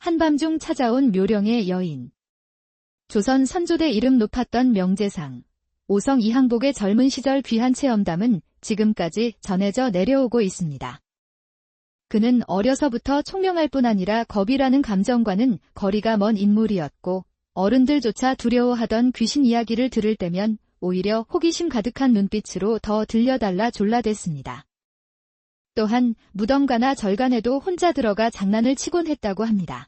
한밤중 찾아온 묘령의 여인. 조선 선조대 이름 높았던 명재상, 오성 이항복의 젊은 시절 귀한 체험담은 지금까지 전해져 내려오고 있습니다. 그는 어려서부터 총명할 뿐 아니라 겁이라는 감정과는 거리가 먼 인물이었고 어른들조차 두려워하던 귀신 이야기를 들을 때면 오히려 호기심 가득한 눈빛으로 더 들려달라 졸라댔습니다. 또한 무덤가나 절간에도 혼자 들어가 장난을 치곤 했다고 합니다.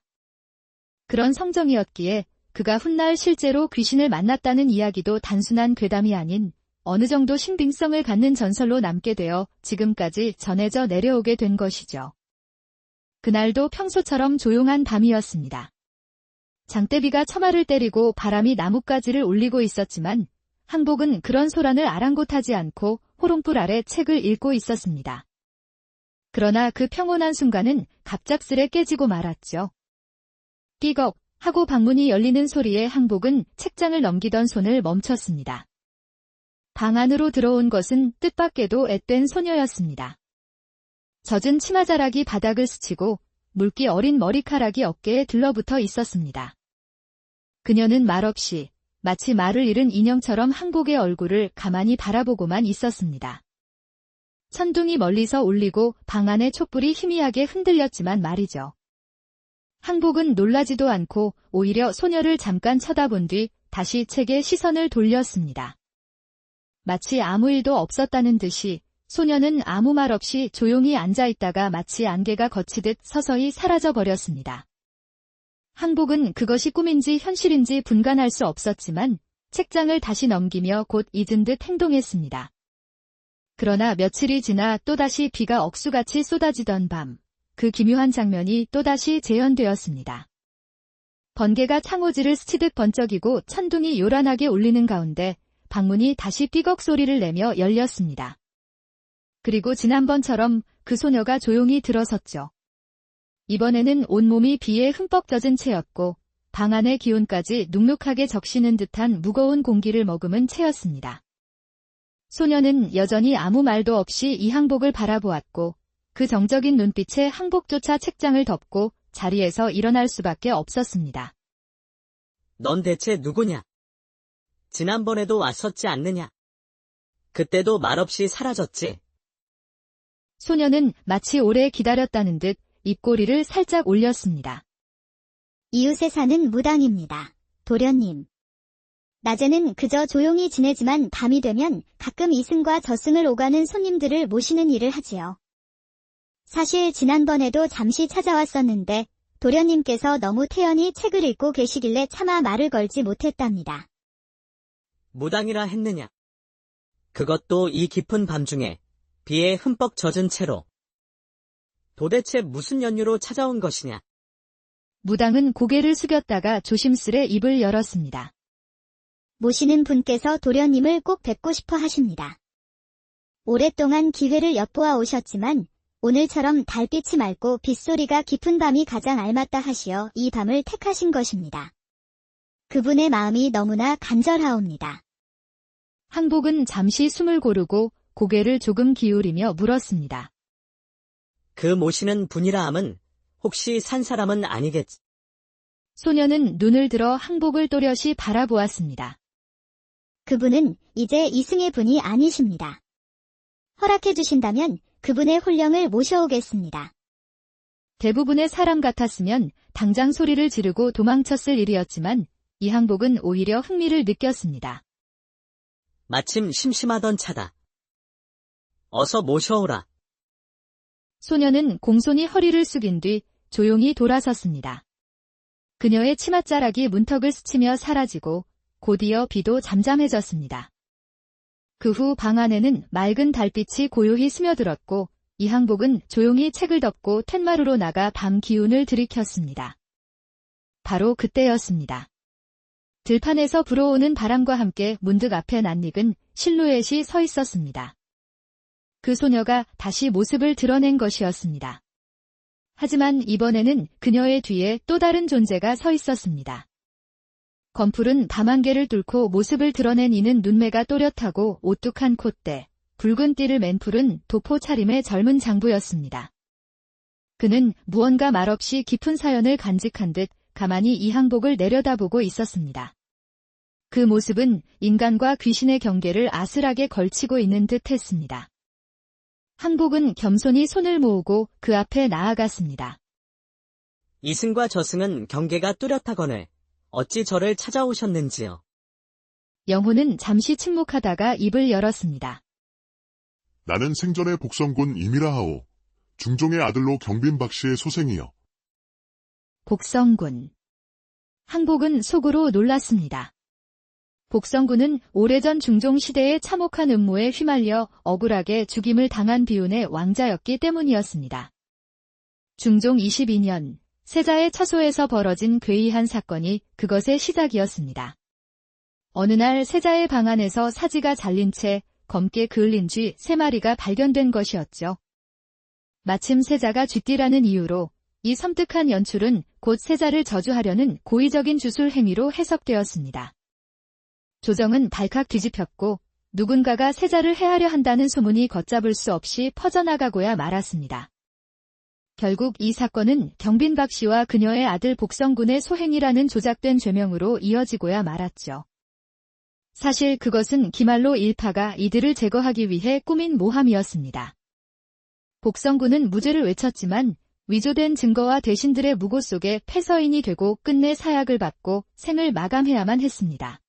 그런 성정이었기에 그가 훗날 실제로 귀신을 만났다는 이야기도 단순한 괴담이 아닌 어느 정도 신빙성을 갖는 전설로 남게 되어 지금까지 전해져 내려오게 된 것이죠. 그날도 평소처럼 조용한 밤이었습니다. 장대비가 처마를 때리고 바람이 나뭇가지를 울리고 있었지만 항복은 그런 소란을 아랑곳하지 않고 호롱불 아래 책을 읽고 있었습니다. 그러나 그 평온한 순간은 갑작스레 깨지고 말았죠. 삐걱 하고 방문이 열리는 소리에 항복은 책장을 넘기던 손을 멈췄습니다. 방 안으로 들어온 것은 뜻밖에도 앳된 소녀였습니다. 젖은 치마자락이 바닥을 스치고 물기 어린 머리카락이 어깨에 들러붙어 있었습니다. 그녀는 말없이 마치 말을 잃은 인형처럼 항복의 얼굴을 가만히 바라보고만 있었습니다. 천둥이 멀리서 울리고 방 안의 촛불이 희미하게 흔들렸지만 말이죠. 항복은 놀라지도 않고 오히려 소녀를 잠깐 쳐다본 뒤 다시 책에 시선을 돌렸습니다. 마치 아무 일도 없었다는 듯이 소녀는 아무 말 없이 조용히 앉아있다가 마치 안개가 걷히듯 서서히 사라져버렸습니다. 항복은 그것이 꿈인지 현실인지 분간할 수 없었지만 책장을 다시 넘기며 곧 잊은 듯 행동했습니다. 그러나 며칠이 지나 또다시 비가 억수같이 쏟아지던 밤, 그 기묘한 장면이 또다시 재현되었습니다. 번개가 창호지를 스치듯 번쩍이고 천둥이 요란하게 울리는 가운데 방문이 다시 삐걱 소리를 내며 열렸습니다. 그리고 지난번처럼 그 소녀가 조용히 들어섰죠. 이번에는 온몸이 비에 흠뻑 젖은 채였고 방 안의 기온까지 눅눅하게 적시는 듯한 무거운 공기를 머금은 채였습니다. 소녀는 여전히 아무 말도 없이 이항복을 바라보았고 그 정적인 눈빛에 항복조차 책장을 덮고 자리에서 일어날 수밖에 없었습니다. 넌 대체 누구냐? 지난번에도 왔었지 않느냐? 그때도 말없이 사라졌지? 소녀는 마치 오래 기다렸다는 듯 입꼬리를 살짝 올렸습니다. 이웃에 사는 무당입니다. 도련님. 낮에는 그저 조용히 지내지만 밤이 되면 가끔 이승과 저승을 오가는 손님들을 모시는 일을 하지요. 사실 지난번에도 잠시 찾아왔었는데 도련님께서 너무 태연히 책을 읽고 계시길래 차마 말을 걸지 못했답니다. 무당이라 했느냐? 그것도 이 깊은 밤중에 비에 흠뻑 젖은 채로. 도대체 무슨 연유로 찾아온 것이냐? 무당은 고개를 숙였다가 조심스레 입을 열었습니다. 모시는 분께서 도련님을 꼭 뵙고 싶어 하십니다. 오랫동안 기회를 엿보아 오셨지만 오늘처럼 달빛이 맑고 빗소리가 깊은 밤이 가장 알맞다 하시어 이 밤을 택하신 것입니다. 그분의 마음이 너무나 간절하옵니다. 항복은 잠시 숨을 고르고 고개를 조금 기울이며 물었습니다. 그 모시는 분이라 함은 혹시 산 사람은 아니겠지? 소녀는 눈을 들어 항복을 또렷이 바라보았습니다. 그분은 이제 이승의 분이 아니십니다. 허락해 주신다면 그분의 혼령을 모셔오겠습니다. 대부분의 사람 같았으면 당장 소리를 지르고 도망쳤을 일이었지만 이항복은 오히려 흥미를 느꼈습니다. 마침 심심하던 차다. 어서 모셔오라. 소녀는 공손히 허리를 숙인 뒤 조용히 돌아섰습니다. 그녀의 치맛자락이 문턱을 스치며 사라지고 곧이어 비도 잠잠해졌습니다. 그 후 방 안에는 맑은 달빛이 고요히 스며들었고 이항복은 조용히 책을 덮고 텐마루로 나가 밤 기운을 들이켰습니다. 바로 그때였습니다. 들판에서 불어오는 바람과 함께 문득 앞에 낯익은 실루엣이 서 있었습니다. 그 소녀가 다시 모습을 드러낸 것이었습니다. 하지만 이번에는 그녀의 뒤에 또 다른 존재가 서 있었습니다. 검풀은 밤안개를 뚫고 모습을 드러낸 이는 눈매가 또렷하고 오뚝한 콧대, 붉은 띠를 맨 푸른 도포 차림의 젊은 장부였습니다. 그는 무언가 말없이 깊은 사연을 간직한 듯 가만히 이 항복을 내려다보고 있었습니다. 그 모습은 인간과 귀신의 경계를 아슬하게 걸치고 있는 듯 했습니다. 항복은 겸손히 손을 모으고 그 앞에 나아갔습니다. 이승과 저승은 경계가 뚜렷하거늘 어찌 저를 찾아오셨는지요. 영호는 잠시 침묵하다가 입을 열었습니다. 나는 생전의 복성군 임이라 하오. 중종의 아들로 경빈 박씨의 소생이여. 복성군. 항복은 속으로 놀랐습니다. 복성군은 오래전 중종 시대의 참혹한 음모에 휘말려 억울하게 죽임을 당한 비운의 왕자였기 때문이었습니다. 중종 22년, 세자의 처소에서 벌어진 괴이한 사건이 그것의 시작이었습니다. 어느 날 세자의 방 안에서 사지가 잘린 채 검게 그을린 쥐 3마리가 발견된 것이었죠. 마침 세자가 쥐띠라는 이유로 이 섬뜩한 연출은 곧 세자를 저주하려는 고의적인 주술 행위로 해석되었습니다. 조정은 발칵 뒤집혔고 누군가가 세자를 해하려 한다는 소문이 걷잡을 수 없이 퍼져나가고야 말았습니다. 결국 이 사건은 경빈 박씨와 그녀의 아들 복성군의 소행이라는 조작된 죄명으로 이어지고야 말았죠. 사실 그것은 기말로 일파가 이들을 제거하기 위해 꾸민 모함이었습니다. 복성군은 무죄를 외쳤지만 위조된 증거와 대신들의 무고 속에 패서인이 되고 끝내 사약을 받고 생을 마감해야만 했습니다.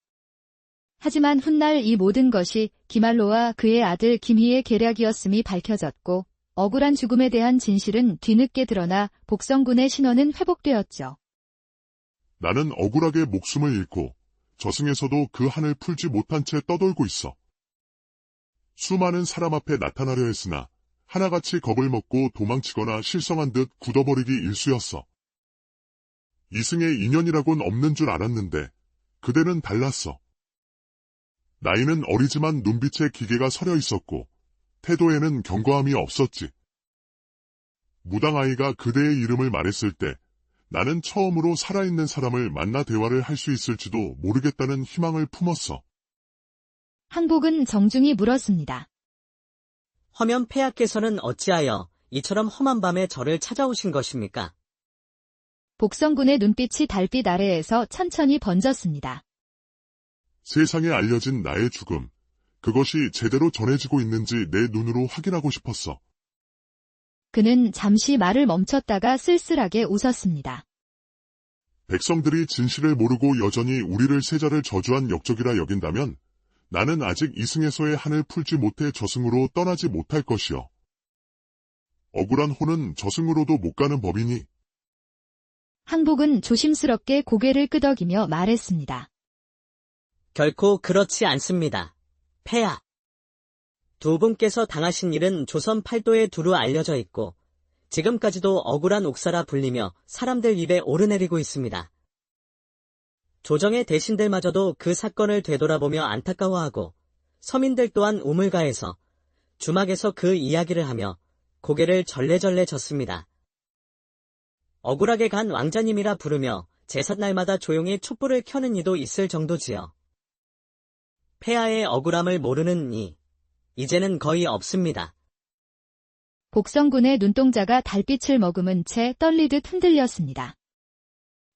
하지만 훗날 이 모든 것이 기말로와 그의 아들 김희의 계략이었음이 밝혀졌고 억울한 죽음에 대한 진실은 뒤늦게 드러나 복성군의 신원은 회복되었죠. 나는 억울하게 목숨을 잃고 저승에서도 그 한을 풀지 못한 채 떠돌고 있어. 수많은 사람 앞에 나타나려 했으나 하나같이 겁을 먹고 도망치거나 실성한 듯 굳어버리기 일쑤였어. 이승의 인연이라곤 없는 줄 알았는데 그대는 달랐어. 나이는 어리지만 눈빛에 기계가 서려 있었고 태도에는 견고함이 없었지. 무당아이가 그대의 이름을 말했을 때 나는 처음으로 살아있는 사람을 만나 대화를 할 수 있을지도 모르겠다는 희망을 품었어. 항복은 정중히 물었습니다. 화면 폐하께서는 어찌하여 이처럼 험한 밤에 저를 찾아오신 것입니까? 복성군의 눈빛이 달빛 아래에서 천천히 번졌습니다. 세상에 알려진 나의 죽음, 그것이 제대로 전해지고 있는지 내 눈으로 확인하고 싶었어. 그는 잠시 말을 멈췄다가 쓸쓸하게 웃었습니다. 백성들이 진실을 모르고 여전히 우리를 세자를 저주한 역적이라 여긴다면 나는 아직 이승에서의 한을 풀지 못해 저승으로 떠나지 못할 것이요. 억울한 혼은 저승으로도 못 가는 법이니. 항복은 조심스럽게 고개를 끄덕이며 말했습니다. 결코 그렇지 않습니다. 폐하. 두 분께서 당하신 일은 조선 팔도에 두루 알려져 있고 지금까지도 억울한 옥사라 불리며 사람들 입에 오르내리고 있습니다. 조정의 대신들마저도 그 사건을 되돌아보며 안타까워하고 서민들 또한 우물가에서 주막에서 그 이야기를 하며 고개를 절레절레 졌습니다. 억울하게 간 왕자님이라 부르며 제삿날마다 조용히 촛불을 켜는 이도 있을 정도지요. 폐하의 억울함을 모르는 이, 이제는 거의 없습니다. 복성군의 눈동자가 달빛을 머금은 채 떨리듯 흔들렸습니다.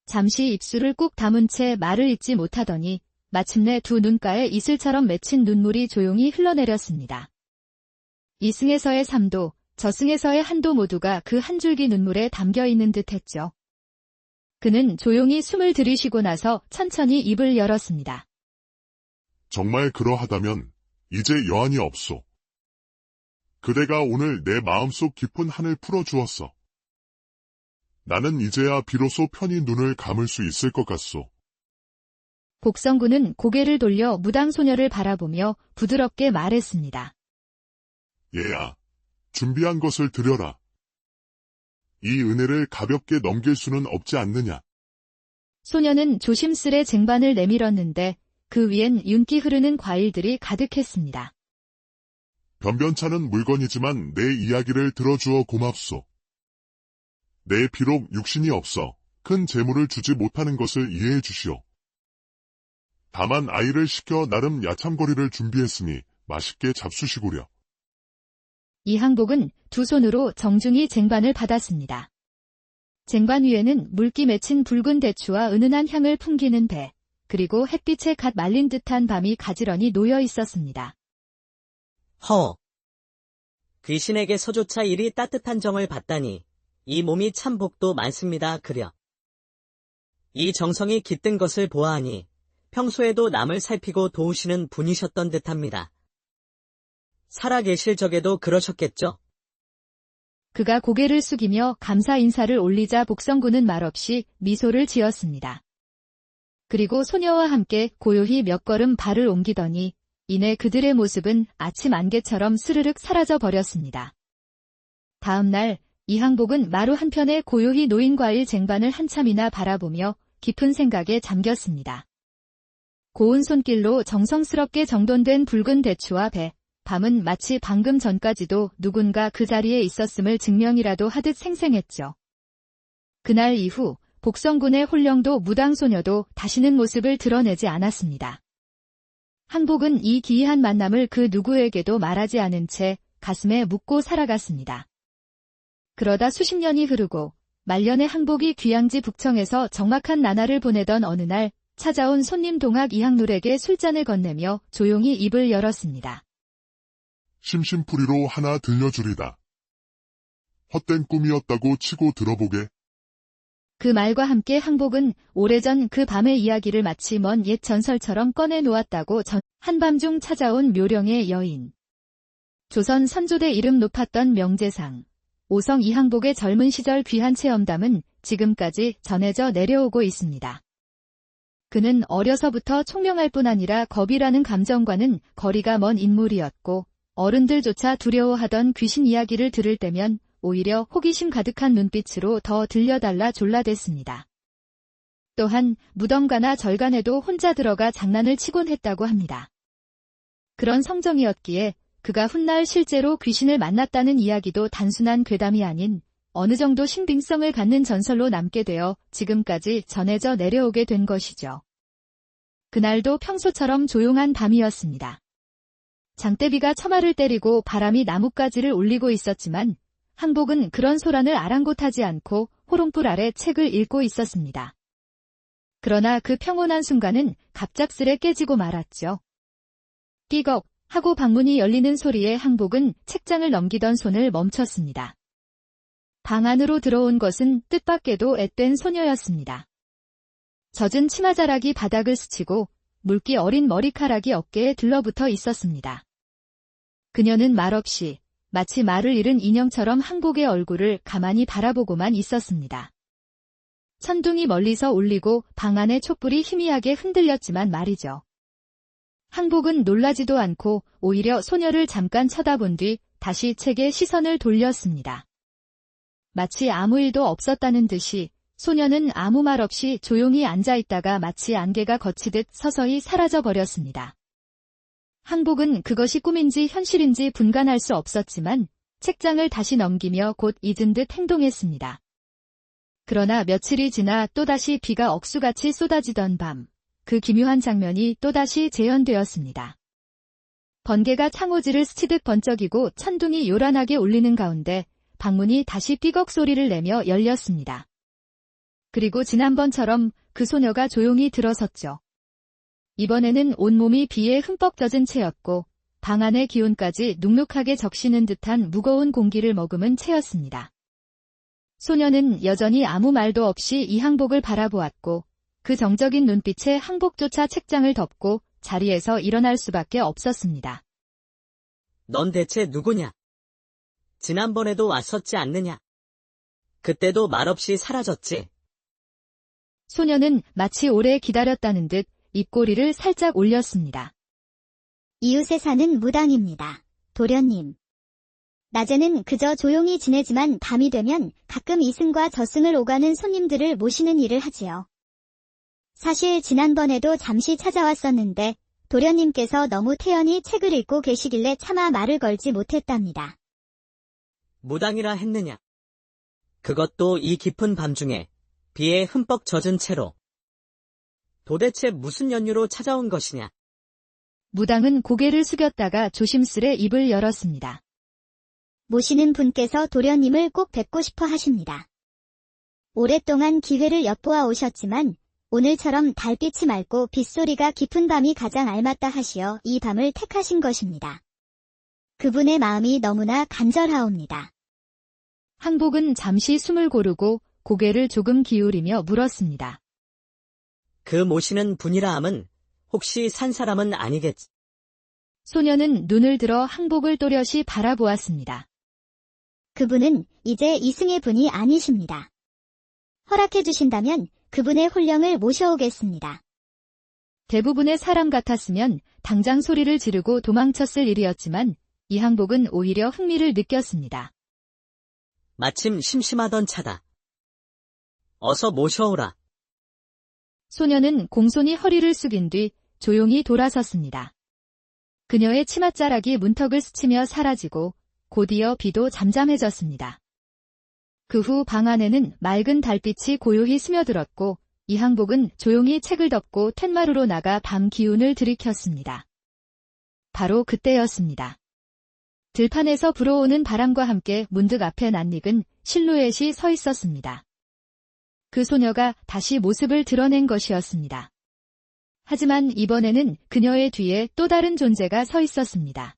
잠시 입술을 꾹 다문 채 말을 잇지 못하더니 마침내 두 눈가에 이슬처럼 맺힌 눈물이 조용히 흘러내렸습니다. 이승에서의 3도, 저승에서의 한도 모두가 그 한 줄기 눈물에 담겨있는 듯했죠. 그는 조용히 숨을 들이쉬고 나서 천천히 입을 열었습니다. 정말 그러하다면 이제 여한이 없소. 그대가 오늘 내 마음속 깊은 한을 풀어주었어. 나는 이제야 비로소 편히 눈을 감을 수 있을 것 같소. 복성군은 고개를 돌려 무당 소녀를 바라보며 부드럽게 말했습니다. 얘야, 준비한 것을 드려라. 이 은혜를 가볍게 넘길 수는 없지 않느냐. 소녀는 조심스레 쟁반을 내밀었는데 그 위엔 윤기 흐르는 과일들이 가득했습니다. 변변찮은 물건이지만 내 이야기를 들어주어 고맙소. 내 비록 육신이 없어 큰 재물을 주지 못하는 것을 이해해 주시오. 다만 아이를 시켜 나름 야참거리를 준비했으니 맛있게 잡수시구려. 이항복은 두 손으로 정중히 쟁반을 받았습니다. 쟁반 위에는 물기 맺힌 붉은 대추와 은은한 향을 풍기는 배, 그리고 햇빛에 갓 말린 듯한 밤이 가지런히 놓여 있었습니다. 허. 귀신에게서조차 이리 따뜻한 정을 받다니 이 몸이 참 복도 많습니다. 그려. 이 정성이 깃든 것을 보아하니 평소에도 남을 살피고 도우시는 분이셨던 듯합니다. 살아계실 적에도 그러셨겠죠? 그가 고개를 숙이며 감사 인사를 올리자 복성군은 말없이 미소를 지었습니다. 그리고 소녀와 함께 고요히 몇 걸음 발을 옮기더니 이내 그들의 모습은 아침 안개처럼 스르륵 사라져 버렸습니다. 다음 날 이항복은 마루 한편에 고요히 놓인 과일 쟁반을 한참이나 바라보며 깊은 생각에 잠겼습니다. 고운 손길로 정성스럽게 정돈된 붉은 대추와 배, 밤은 마치 방금 전까지도 누군가 그 자리에 있었음을 증명이라도 하듯 생생했죠. 그날 이후 복성군의 홀령도 무당소녀도 다시는 모습을 드러내지 않았습니다. 항복은 이 기이한 만남을 그 누구에게도 말하지 않은 채 가슴에 묻고 살아갔습니다. 그러다 수십 년이 흐르고 말년의 항복이 귀양지 북청에서 적막한 나날을 보내던 어느 날 찾아온 손님 동학 이항룰에게 술잔을 건네며 조용히 입을 열었습니다. 심심풀이로 하나 들려주리다. 헛된 꿈이었다고 치고 들어보게. 그 말과 함께 항복은 오래전 그 밤의 이야기를 마치 먼 옛 전설처럼 꺼내놓았다고 한밤중 찾아온 묘령의 여인. 조선 선조대 이름 높았던 명재상, 오성 이항복의 젊은 시절 귀한 체험담은 지금까지 전해져 내려오고 있습니다. 그는 어려서부터 총명할 뿐 아니라 겁이라는 감정과는 거리가 먼 인물이었고 어른들조차 두려워하던 귀신 이야기를 들을 때면 오히려 호기심 가득한 눈빛으로 더 들려달라 졸라댔습니다. 또한 무덤가나 절간에도 혼자 들어가 장난을 치곤 했다고 합니다. 그런 성정이었기에 그가 훗날 실제로 귀신을 만났다는 이야기도 단순한 괴담이 아닌 어느 정도 신빙성을 갖는 전설로 남게 되어 지금까지 전해져 내려오게 된 것이죠. 그날도 평소처럼 조용한 밤이었습니다. 장대비가 처마를 때리고 바람이 나뭇가지를 울리고 있었지만 항복은 그런 소란을 아랑곳하지 않고 호롱불 아래 책을 읽고 있었습니다. 그러나 그 평온한 순간은 갑작스레 깨지고 말았죠. 띠걱 하고 방문이 열리는 소리에 항복은 책장을 넘기던 손을 멈췄습니다. 방 안으로 들어온 것은 뜻밖에도 앳된 소녀였습니다. 젖은 치마자락이 바닥을 스치고 물기 어린 머리카락이 어깨에 들러붙어 있었습니다. 그녀는 말없이 마치 말을 잃은 인형처럼 항복의 얼굴을 가만히 바라보고만 있었습니다. 천둥이 멀리서 울리고 방 안의 촛불이 희미하게 흔들렸지만 말이죠. 항복은 놀라지도 않고 오히려 소녀를 잠깐 쳐다본 뒤 다시 책에 시선을 돌렸습니다. 마치 아무 일도 없었다는 듯이 소녀는 아무 말 없이 조용히 앉아있다가 마치 안개가 거치듯 서서히 사라져버렸습니다. 항복은 그것이 꿈인지 현실인지 분간할 수 없었지만 책장을 다시 넘기며 곧 잊은 듯 행동했습니다. 그러나 며칠이 지나 또다시 비가 억수같이 쏟아지던 밤, 그 기묘한 장면이 또다시 재현되었습니다. 번개가 창호지를 스치듯 번쩍이고 천둥이 요란하게 울리는 가운데 방문이 다시 삐걱 소리를 내며 열렸습니다. 그리고 지난번처럼 그 소녀가 조용히 들어섰죠. 이번에는 온몸이 비에 흠뻑 젖은 채였고 방 안의 기운까지 눅눅하게 적시는 듯한 무거운 공기를 머금은 채였습니다. 소녀는 여전히 아무 말도 없이 이항복을 바라보았고 그 정적인 눈빛에 항복조차 책장을 덮고 자리에서 일어날 수밖에 없었습니다. 넌 대체 누구냐? 지난번에도 왔었지 않느냐? 그때도 말없이 사라졌지. 소녀는 마치 오래 기다렸다는 듯 입꼬리를 살짝 올렸습니다. 이웃에 사는 무당입니다. 도련님. 낮에는 그저 조용히 지내지만 밤이 되면 가끔 이승과 저승을 오가는 손님들을 모시는 일을 하지요. 사실 지난번에도 잠시 찾아왔었는데 도련님께서 너무 태연히 책을 읽고 계시길래 차마 말을 걸지 못했답니다. 무당이라 했느냐? 그것도 이 깊은 밤중에 비에 흠뻑 젖은 채로. 도대체 무슨 연유로 찾아온 것이냐? 무당은 고개를 숙였다가 조심스레 입을 열었습니다. 모시는 분께서 도련님을 꼭 뵙고 싶어 하십니다. 오랫동안 기회를 엿보아 오셨지만 오늘처럼 달빛이 맑고 빗소리가 깊은 밤이 가장 알맞다 하시어 이 밤을 택하신 것입니다. 그분의 마음이 너무나 간절하옵니다. 항복은 잠시 숨을 고르고 고개를 조금 기울이며 물었습니다. 그 모시는 분이라 함은 혹시 산 사람은 아니겠지? 소녀는 눈을 들어 항복을 또렷이 바라보았습니다. 그분은 이제 이승의 분이 아니십니다. 허락해 주신다면 그분의 혼령을 모셔오겠습니다. 대부분의 사람 같았으면 당장 소리를 지르고 도망쳤을 일이었지만 이 항복은 오히려 흥미를 느꼈습니다. 마침 심심하던 차다. 어서 모셔오라. 소녀는 공손히 허리를 숙인 뒤 조용히 돌아섰습니다. 그녀의 치맛자락이 문턱을 스치며 사라지고 곧이어 비도 잠잠해졌습니다. 그 후 방 안에는 맑은 달빛이 고요히 스며들었고 이 항복은 조용히 책을 덮고 텐마루로 나가 밤 기운을 들이켰습니다. 바로 그때였습니다. 들판에서 불어오는 바람과 함께 문득 앞에 낯익은 실루엣이 서 있었습니다. 그 소녀가 다시 모습을 드러낸 것이었습니다. 하지만 이번에는 그녀의 뒤에 또 다른 존재가 서 있었습니다.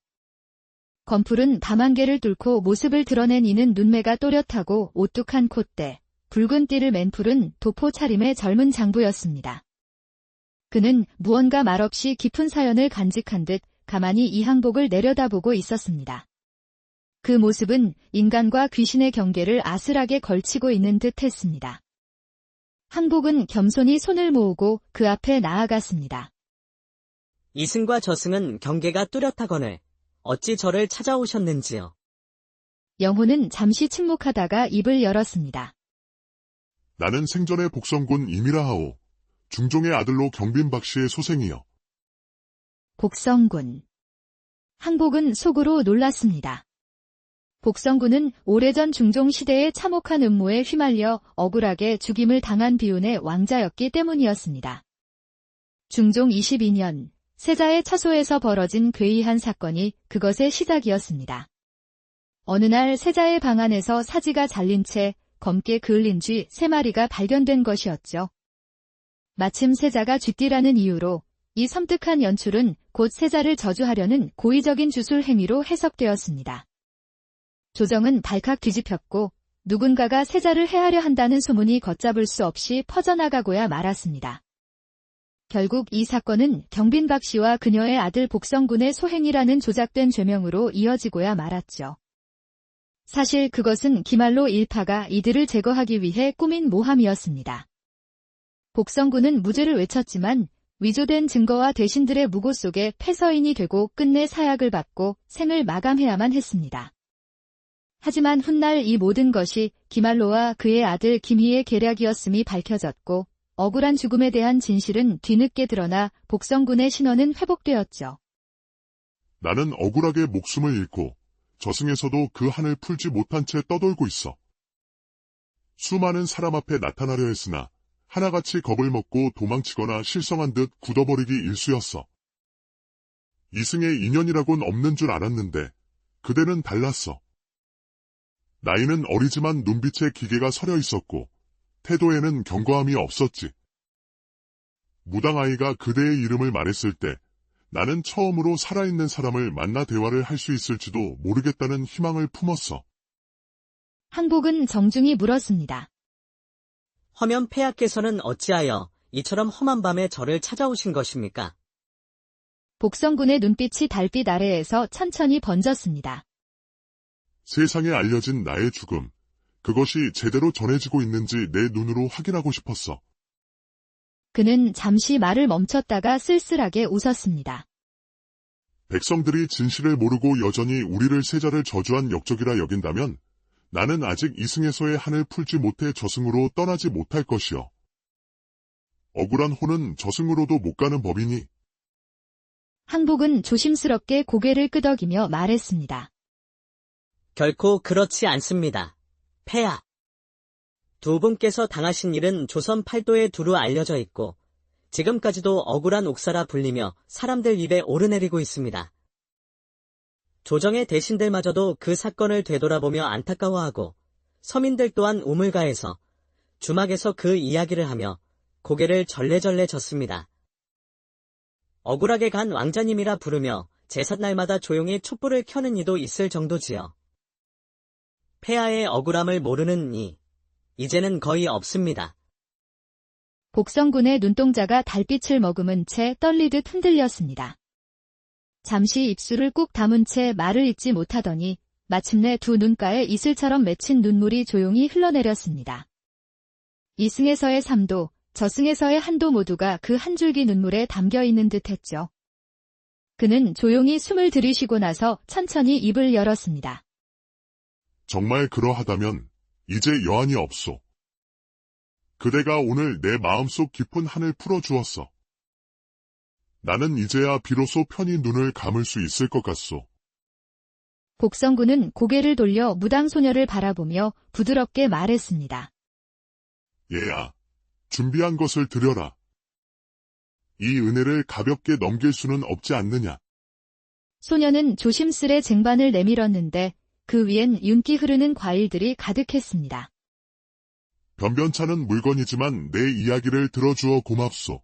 검풀은 밤안개를 뚫고 모습을 드러낸 이는 눈매가 또렷하고 오뚝한 콧대, 붉은 띠를 맨 푸른 도포 차림의 젊은 장부였습니다. 그는 무언가 말없이 깊은 사연을 간직한 듯 가만히 이 항복을 내려다보고 있었습니다. 그 모습은 인간과 귀신의 경계를 아슬하게 걸치고 있는 듯 했습니다. 항복은 겸손히 손을 모으고 그 앞에 나아갔습니다. 이승과 저승은 경계가 뚜렷하거늘 어찌 저를 찾아오셨는지요? 영호는 잠시 침묵하다가 입을 열었습니다. 나는 생전의 복성군 임이라 하오. 중종의 아들로 경빈 박씨의 소생이여. 복성군. 항복은 속으로 놀랐습니다. 복성군은 오래전 중종 시대의 참혹한 음모에 휘말려 억울하게 죽임을 당한 비운의 왕자였기 때문이었습니다. 중종 22년 세자의 처소에서 벌어진 괴이한 사건이 그것의 시작이었습니다. 어느 날 세자의 방 안에서 사지가 잘린 채 검게 그을린 쥐 3마리가 발견된 것이었죠. 마침 세자가 쥐띠라는 이유로 이 섬뜩한 연출은 곧 세자를 저주하려는 고의적인 주술 행위로 해석되었습니다. 조정은 발칵 뒤집혔고 누군가가 세자를 해하려 한다는 소문이 걷잡을 수 없이 퍼져나가고야 말았습니다. 결국 이 사건은 경빈 박씨와 그녀의 아들 복성군의 소행이라는 조작된 죄명으로 이어지고야 말았죠. 사실 그것은 기말로 일파가 이들을 제거하기 위해 꾸민 모함이었습니다. 복성군은 무죄를 외쳤지만 위조된 증거와 대신들의 무고 속에 패서인이 되고 끝내 사약을 받고 생을 마감해야만 했습니다. 하지만 훗날 이 모든 것이 기말로와 그의 아들 김희의 계략이었음이 밝혀졌고 억울한 죽음에 대한 진실은 뒤늦게 드러나 복성군의 신원은 회복되었죠. 나는 억울하게 목숨을 잃고 저승에서도 그 한을 풀지 못한 채 떠돌고 있어. 수많은 사람 앞에 나타나려 했으나 하나같이 겁을 먹고 도망치거나 실성한 듯 굳어버리기 일쑤였어. 이승의 인연이라곤 없는 줄 알았는데 그대는 달랐어. 나이는 어리지만 눈빛에 기계가 서려 있었고 태도에는 견고함이 없었지. 무당 아이가 그대의 이름을 말했을 때 나는 처음으로 살아있는 사람을 만나 대화를 할 수 있을지도 모르겠다는 희망을 품었어. 항복은 정중히 물었습니다. 허면 폐하께서는 어찌하여 이처럼 험한 밤에 저를 찾아오신 것입니까? 복성군의 눈빛이 달빛 아래에서 천천히 번졌습니다. 세상에 알려진 나의 죽음, 그것이 제대로 전해지고 있는지 내 눈으로 확인하고 싶었어. 그는 잠시 말을 멈췄다가 쓸쓸하게 웃었습니다. 백성들이 진실을 모르고 여전히 우리를 세자를 저주한 역적이라 여긴다면 나는 아직 이승에서의 한을 풀지 못해 저승으로 떠나지 못할 것이요. 억울한 혼은 저승으로도 못 가는 법이니. 항복은 조심스럽게 고개를 끄덕이며 말했습니다. 결코 그렇지 않습니다. 폐하. 두 분께서 당하신 일은 조선 팔도에 두루 알려져 있고 지금까지도 억울한 옥사라 불리며 사람들 입에 오르내리고 있습니다. 조정의 대신들마저도 그 사건을 되돌아보며 안타까워하고 서민들 또한 우물가에서 주막에서 그 이야기를 하며 고개를 절레절레 젓습니다. 억울하게 간 왕자님이라 부르며 제삿날마다 조용히 촛불을 켜는 이도 있을 정도지요. 폐하의 억울함을 모르는 이, 이제는 거의 없습니다. 복성군의 눈동자가 달빛을 머금은 채 떨리듯 흔들렸습니다. 잠시 입술을 꾹 다문 채 말을 잇지 못하더니 마침내 두 눈가에 이슬처럼 맺힌 눈물이 조용히 흘러내렸습니다. 이승에서의 3도, 저승에서의 1도 모두가 그 한 줄기 눈물에 담겨있는 듯했죠. 그는 조용히 숨을 들이쉬고 나서 천천히 입을 열었습니다. 정말 그러하다면 이제 여한이 없소. 그대가 오늘 내 마음속 깊은 한을 풀어주었어. 나는 이제야 비로소 편히 눈을 감을 수 있을 것 같소. 복성군은 고개를 돌려 무당소녀를 바라보며 부드럽게 말했습니다. 얘야, 준비한 것을 드려라. 이 은혜를 가볍게 넘길 수는 없지 않느냐. 소녀는 조심스레 쟁반을 내밀었는데 그 위엔 윤기 흐르는 과일들이 가득했습니다. 변변찮은 물건이지만 내 이야기를 들어주어 고맙소.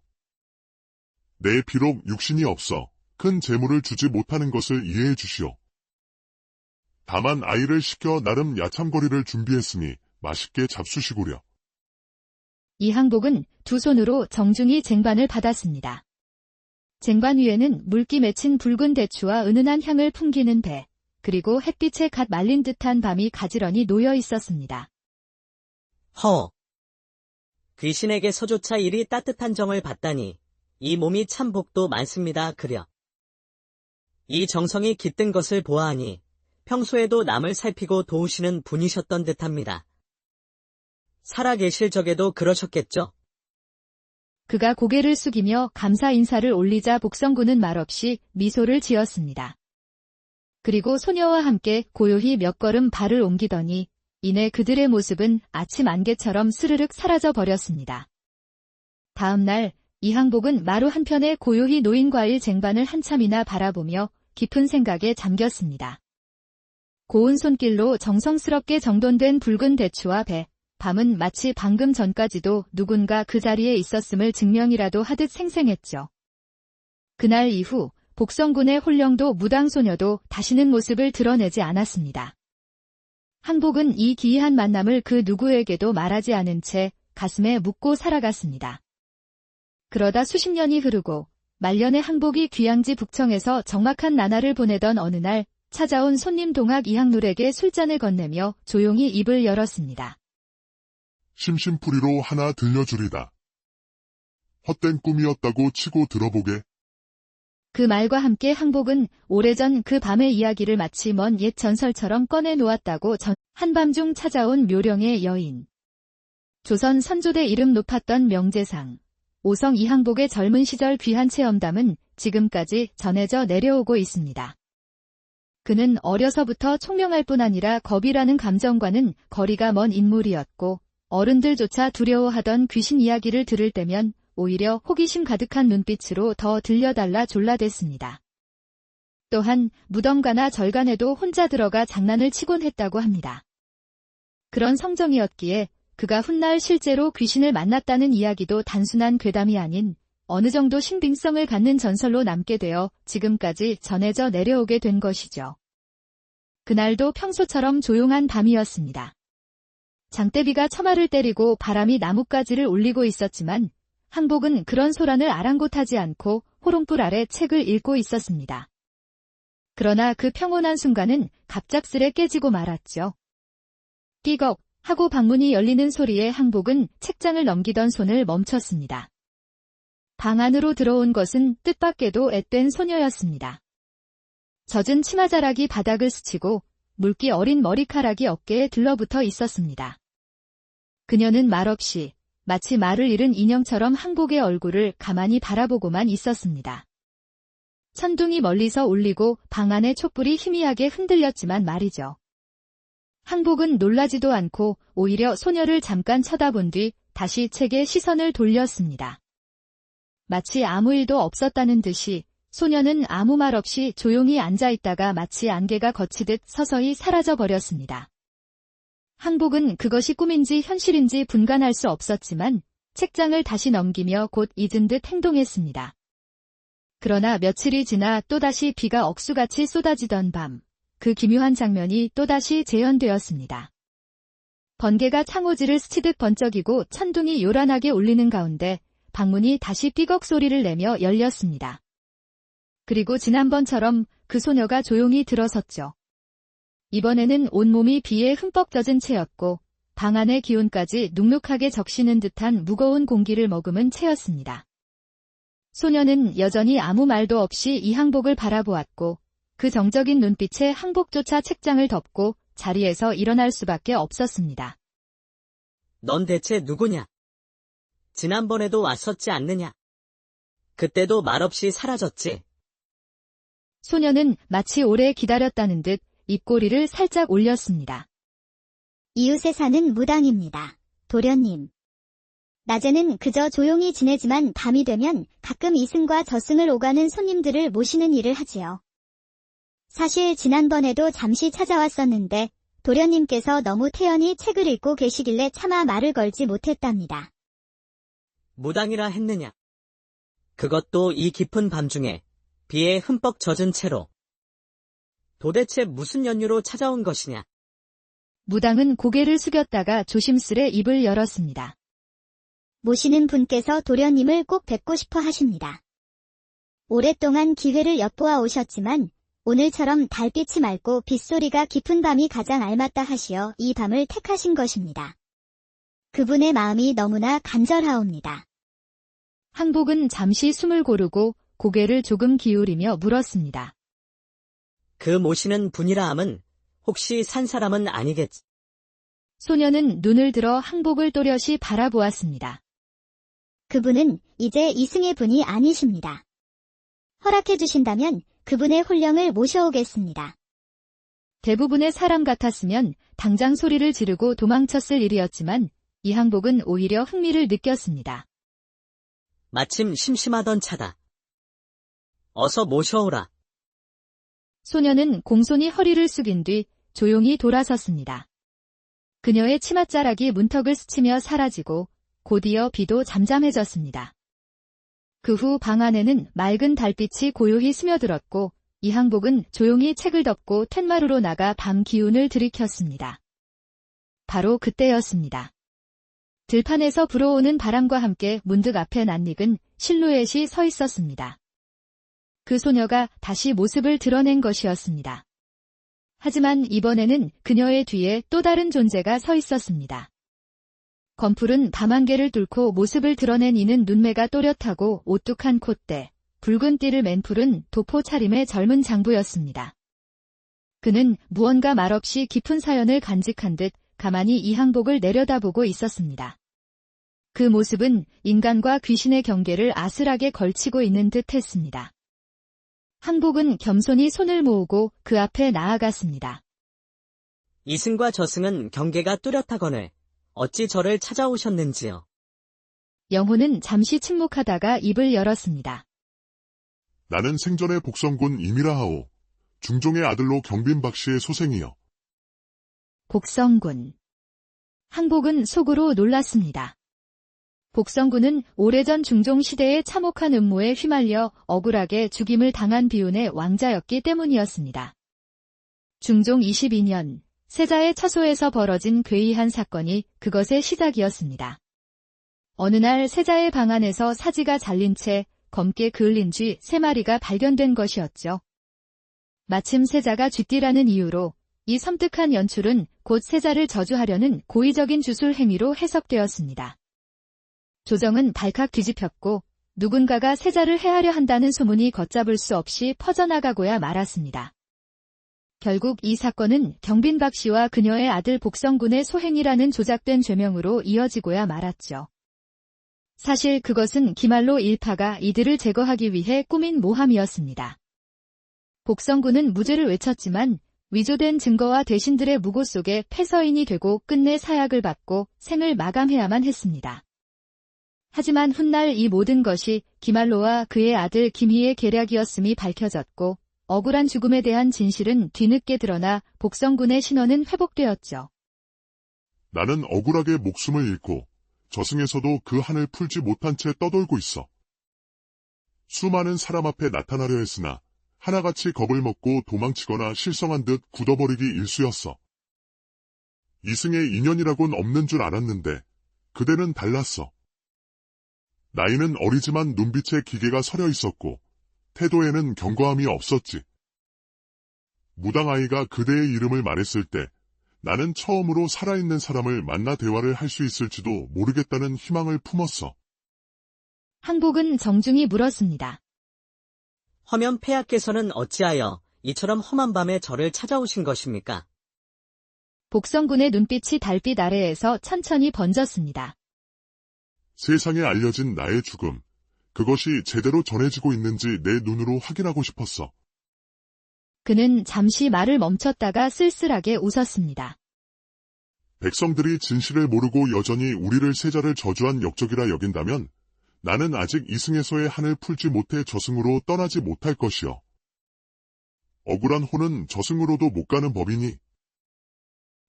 내 비록 육신이 없어 큰 재물을 주지 못하는 것을 이해해 주시오. 다만 아이를 시켜 나름 야참거리를 준비했으니 맛있게 잡수시구려. 이항복은 두 손으로 정중히 쟁반을 받았습니다. 쟁반 위에는 물기 맺힌 붉은 대추와 은은한 향을 풍기는 배, 그리고 햇빛에 갓 말린 듯한 밤이 가지런히 놓여 있었습니다. 허. 귀신에게서조차 이리 따뜻한 정을 받다니 이 몸이 참 복도 많습니다. 그려. 이 정성이 깃든 것을 보아하니 평소에도 남을 살피고 도우시는 분이셨던 듯합니다. 살아계실 적에도 그러셨겠죠? 그가 고개를 숙이며 감사 인사를 올리자 복성군은 말없이 미소를 지었습니다. 그리고 소녀와 함께 고요히 몇 걸음 발을 옮기더니 이내 그들의 모습은 아침 안개처럼 스르륵 사라져 버렸습니다. 다음 날 이항복은 마루 한편에 고요히 놓인 과일 쟁반을 한참이나 바라보며 깊은 생각에 잠겼습니다. 고운 손길로 정성스럽게 정돈된 붉은 대추와 배, 밤은 마치 방금 전까지도 누군가 그 자리에 있었음을 증명이라도 하듯 생생했죠. 그날 이후 복성군의 홀령도 무당소녀도 다시는 모습을 드러내지 않았습니다. 항복은 이 기이한 만남을 그 누구에게도 말하지 않은 채 가슴에 묻고 살아갔습니다. 그러다 수십 년이 흐르고 말년의 항복이 귀양지 북청에서 적막한 나날을 보내던 어느 날 찾아온 손님 동학 이항룰에게 술잔을 건네며 조용히 입을 열었습니다. 심심풀이로 하나 들려주리다. 헛된 꿈이었다고 치고 들어보게. 그 말과 함께 항복은 오래전 그 밤의 이야기를 마치 먼 옛 전설처럼 꺼내 놓았다고 한밤중 찾아온 묘령의 여인. 조선 선조대 이름 높았던 명재상, 오성 이항복의 젊은 시절 귀한 체험담은 지금까지 전해져 내려오고 있습니다. 그는 어려서부터 총명할 뿐 아니라 겁이라는 감정과는 거리가 먼 인물이었고 어른들조차 두려워하던 귀신 이야기를 들을 때면 오히려 호기심 가득한 눈빛으로 더 들려달라 졸라댔습니다. 또한 무덤가나 절간에도 혼자 들어가 장난을 치곤 했다고 합니다. 그런 성정이었기에 그가 훗날 실제로 귀신을 만났다는 이야기도 단순한 괴담이 아닌 어느 정도 신빙성을 갖는 전설로 남게 되어 지금까지 전해져 내려오게 된 것이죠. 그날도 평소처럼 조용한 밤이었습니다. 장대비가 처마를 때리고 바람이 나뭇가지를 울리고 있었지만 항복은 그런 소란을 아랑곳하지 않고 호롱불 아래 책을 읽고 있었습니다. 그러나 그 평온한 순간은 갑작스레 깨지고 말았죠. 끼걱 하고 방문이 열리는 소리에 항복은 책장을 넘기던 손을 멈췄습니다. 방 안으로 들어온 것은 뜻밖에도 앳된 소녀였습니다. 젖은 치마자락이 바닥을 스치고 물기 어린 머리카락이 어깨에 들러붙어 있었습니다. 그녀는 말없이 마치 말을 잃은 인형처럼 항복의 얼굴을 가만히 바라보고만 있었습니다. 천둥이 멀리서 울리고 방 안의 촛불이 희미하게 흔들렸지만 말이죠. 항복은 놀라지도 않고 오히려 소녀를 잠깐 쳐다본 뒤 다시 책에 시선을 돌렸습니다. 마치 아무 일도 없었다는 듯이 소녀는 아무 말 없이 조용히 앉아있다가 마치 안개가 거치듯 서서히 사라져 버렸습니다. 항복은 그것이 꿈인지 현실인지 분간할 수 없었지만 책장을 다시 넘기며 곧 잊은 듯 행동했습니다. 그러나 며칠이 지나 또다시 비가 억수같이 쏟아지던 밤, 그 기묘한 장면이 또다시 재현되었습니다. 번개가 창호지를 스치듯 번쩍이고 천둥이 요란하게 울리는 가운데 방문이 다시 삐걱 소리를 내며 열렸습니다. 그리고 지난번처럼 그 소녀가 조용히 들어섰죠. 이번에는 온몸이 비에 흠뻑 젖은 채였고 방 안의 기운까지 눅눅하게 적시는 듯한 무거운 공기를 머금은 채였습니다. 소녀는 여전히 아무 말도 없이 이항복을 바라보았고 그 정적인 눈빛에 항복조차 책장을 덮고 자리에서 일어날 수밖에 없었습니다. 넌 대체 누구냐? 지난번에도 왔었지 않느냐? 그때도 말없이 사라졌지. 소녀는 마치 오래 기다렸다는 듯 입꼬리를 살짝 올렸습니다. 이웃에 사는 무당입니다. 도련님. 낮에는 그저 조용히 지내지만 밤이 되면 가끔 이승과 저승을 오가는 손님들을 모시는 일을 하지요. 사실 지난번에도 잠시 찾아왔었는데 도련님께서 너무 태연히 책을 읽고 계시길래 차마 말을 걸지 못했답니다. 무당이라 했느냐? 그것도 이 깊은 밤중에 비에 흠뻑 젖은 채로. 도대체 무슨 연유로 찾아온 것이냐? 무당은 고개를 숙였다가 조심스레 입을 열었습니다. 모시는 분께서 도련님을 꼭 뵙고 싶어 하십니다. 오랫동안 기회를 엿보아 오셨지만 오늘처럼 달빛이 맑고 빗소리가 깊은 밤이 가장 알맞다 하시어 이 밤을 택하신 것입니다. 그분의 마음이 너무나 간절하옵니다. 항복은 잠시 숨을 고르고 고개를 조금 기울이며 물었습니다. 그 모시는 분이라 함은 혹시 산 사람은 아니겠지? 소녀는 눈을 들어 항복을 또렷이 바라보았습니다. 그분은 이제 이승의 분이 아니십니다. 허락해 주신다면 그분의 혼령을 모셔오겠습니다. 대부분의 사람 같았으면 당장 소리를 지르고 도망쳤을 일이었지만 이항복은 오히려 흥미를 느꼈습니다. 마침 심심하던 차다. 어서 모셔오라. 소녀는 공손히 허리를 숙인 뒤 조용히 돌아섰습니다. 그녀의 치맛자락이 문턱을 스치며 사라지고 곧이어 비도 잠잠해졌습니다. 그 후 방 안에는 맑은 달빛이 고요히 스며들었고 이항복은 조용히 책을 덮고 텐마루로 나가 밤 기운을 들이켰습니다. 바로 그때였습니다. 들판에서 불어오는 바람과 함께 문득 앞에 낯익은 실루엣이 서 있었습니다. 그 소녀가 다시 모습을 드러낸 것이었습니다. 하지만 이번에는 그녀의 뒤에 또 다른 존재가 서 있었습니다. 검풀은 밤안개를 뚫고 모습을 드러낸 이는 눈매가 또렷하고 오뚝한 콧대, 붉은 띠를 맨 푸른 도포 차림의 젊은 장부였습니다. 그는 무언가 말없이 깊은 사연을 간직한 듯 가만히 이항복을 내려다보고 있었습니다. 그 모습은 인간과 귀신의 경계를 아슬하게 걸치고 있는 듯 했습니다. 항복은 겸손히 손을 모으고 그 앞에 나아갔습니다. 이승과 저승은 경계가 뚜렷하거늘 어찌 저를 찾아오셨는지요? 영혼은 잠시 침묵하다가 입을 열었습니다. 나는 생전의 복성군 임이라 하오. 중종의 아들로 경빈 박씨의 소생이여. 복성군. 항복은 속으로 놀랐습니다. 복성군은 오래전 중종 시대의 참혹한 음모에 휘말려 억울하게 죽임을 당한 비운의 왕자였기 때문이었습니다. 중종 22년 세자의 처소에서 벌어진 괴이한 사건이 그것의 시작이었습니다. 어느 날 세자의 방 안에서 사지가 잘린 채 검게 그을린 쥐 3마리가 발견된 것이었죠. 마침 세자가 쥐띠라는 이유로 이 섬뜩한 연출은 곧 세자를 저주하려는 고의적인 주술 행위로 해석되었습니다. 조정은 발칵 뒤집혔고 누군가가 세자를 해하려 한다는 소문이 걷잡을 수 없이 퍼져나가고야 말았습니다. 결국 이 사건은 경빈 박씨와 그녀의 아들 복성군의 소행이라는 조작된 죄명으로 이어지고야 말았죠. 사실 그것은 기말로 일파가 이들을 제거하기 위해 꾸민 모함이었습니다. 복성군은 무죄를 외쳤지만 위조된 증거와 대신들의 무고 속에 패서인이 되고 끝내 사약을 받고 생을 마감해야만 했습니다. 하지만 훗날 이 모든 것이 김알로와 그의 아들 김희의 계략이었음이 밝혀졌고 억울한 죽음에 대한 진실은 뒤늦게 드러나 복성군의 신원은 회복되었죠. 나는 억울하게 목숨을 잃고 저승에서도 그 한을 풀지 못한 채 떠돌고 있어. 수많은 사람 앞에 나타나려 했으나 하나같이 겁을 먹고 도망치거나 실성한 듯 굳어버리기 일쑤였어. 이승의 인연이라곤 없는 줄 알았는데 그대는 달랐어. 나이는 어리지만 눈빛에 기계가 서려 있었고 태도에는 견고함이 없었지. 무당 아이가 그대의 이름을 말했을 때 나는 처음으로 살아있는 사람을 만나 대화를 할 수 있을지도 모르겠다는 희망을 품었어. 항복은 정중히 물었습니다. 허면 폐하께서는 어찌하여 이처럼 험한 밤에 저를 찾아오신 것입니까? 복성군의 눈빛이 달빛 아래에서 천천히 번졌습니다. 세상에 알려진 나의 죽음, 그것이 제대로 전해지고 있는지 내 눈으로 확인하고 싶었어. 그는 잠시 말을 멈췄다가 쓸쓸하게 웃었습니다. 백성들이 진실을 모르고 여전히 우리를 세자를 저주한 역적이라 여긴다면 나는 아직 이승에서의 한을 풀지 못해 저승으로 떠나지 못할 것이요. 억울한 혼은 저승으로도 못 가는 법이니.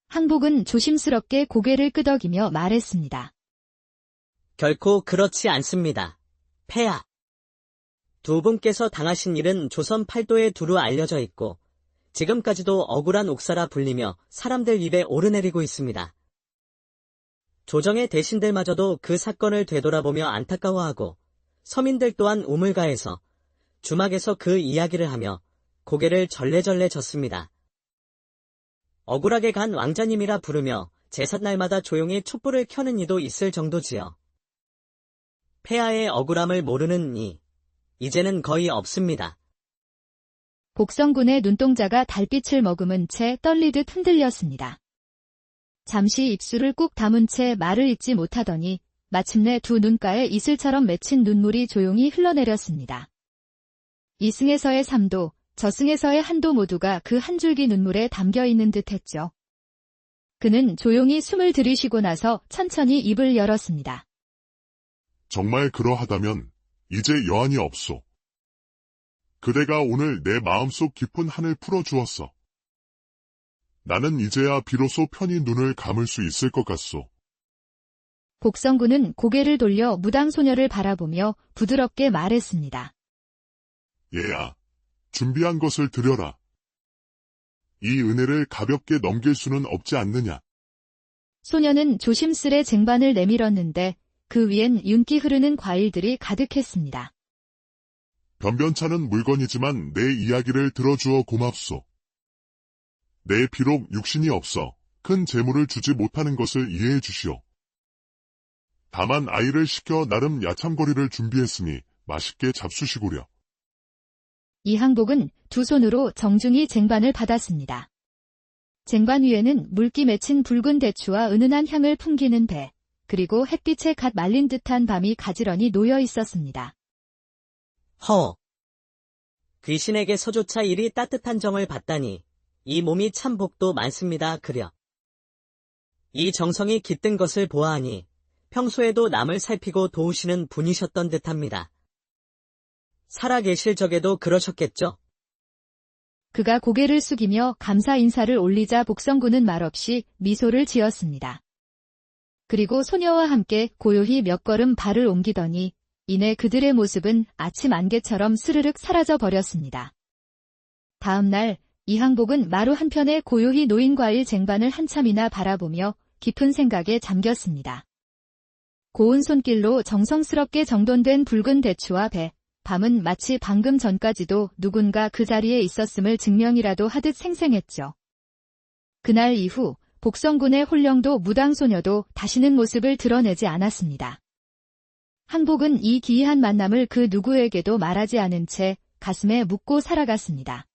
항복은 조심스럽게 고개를 끄덕이며 말했습니다. 결코 그렇지 않습니다. 폐하. 두 분께서 당하신 일은 조선 팔도에 두루 알려져 있고 지금까지도 억울한 옥사라 불리며 사람들 입에 오르내리고 있습니다. 조정의 대신들마저도 그 사건을 되돌아보며 안타까워하고 서민들 또한 우물가에서 주막에서 그 이야기를 하며 고개를 절레절레 젓습니다. 억울하게 간 왕자님이라 부르며 제삿날마다 조용히 촛불을 켜는 이도 있을 정도지요. 폐하의 억울함을 모르는 이, 이제는 거의 없습니다. 복성군의 눈동자가 달빛을 머금은 채 떨리듯 흔들렸습니다. 잠시 입술을 꾹 다문 채 말을 잇지 못하더니 마침내 두 눈가에 이슬처럼 맺힌 눈물이 조용히 흘러내렸습니다. 이승에서의 3도, 저승에서의 한도 모두가 그 한 줄기 눈물에 담겨있는 듯했죠. 그는 조용히 숨을 들이쉬고 나서 천천히 입을 열었습니다. 정말 그러하다면 이제 여한이 없소. 그대가 오늘 내 마음속 깊은 한을 풀어주었어. 나는 이제야 비로소 편히 눈을 감을 수 있을 것 같소. 복성군은 고개를 돌려 무당 소녀를 바라보며 부드럽게 말했습니다. 얘야, 준비한 것을 드려라. 이 은혜를 가볍게 넘길 수는 없지 않느냐. 소녀는 조심스레 쟁반을 내밀었는데 그 위엔 윤기 흐르는 과일들이 가득했습니다. 변변찮은 물건이지만 내 이야기를 들어주어 고맙소. 내 비록 육신이 없어 큰 재물을 주지 못하는 것을 이해해 주시오. 다만 아이를 시켜 나름 야참거리를 준비했으니 맛있게 잡수시구려. 이항복은 두 손으로 정중히 쟁반을 받았습니다. 쟁반 위에는 물기 맺힌 붉은 대추와 은은한 향을 풍기는 배, 그리고 햇빛에 갓 말린 듯한 밤이 가지런히 놓여 있었습니다. 허. 귀신에게서조차 이리 따뜻한 정을 받다니 이 몸이 참 복도 많습니다. 그려. 이 정성이 깃든 것을 보아하니 평소에도 남을 살피고 도우시는 분이셨던 듯합니다. 살아계실 적에도 그러셨겠죠? 그가 고개를 숙이며 감사 인사를 올리자 복성군은 말없이 미소를 지었습니다. 그리고 소녀와 함께 고요히 몇 걸음 발을 옮기더니 이내 그들의 모습은 아침 안개처럼 스르륵 사라져 버렸습니다. 다음 날 이항복은 마루 한편에 고요히 놓인 과일 쟁반을 한참이나 바라보며 깊은 생각에 잠겼습니다. 고운 손길로 정성스럽게 정돈된 붉은 대추와 배, 밤은 마치 방금 전까지도 누군가 그 자리에 있었음을 증명이라도 하듯 생생했죠. 그날 이후 복성군의 홀령도 무당소녀도 다시는 모습을 드러내지 않았습니다. 항복은 이 기이한 만남을 그 누구에게도 말하지 않은 채 가슴에 묻고 살아갔습니다.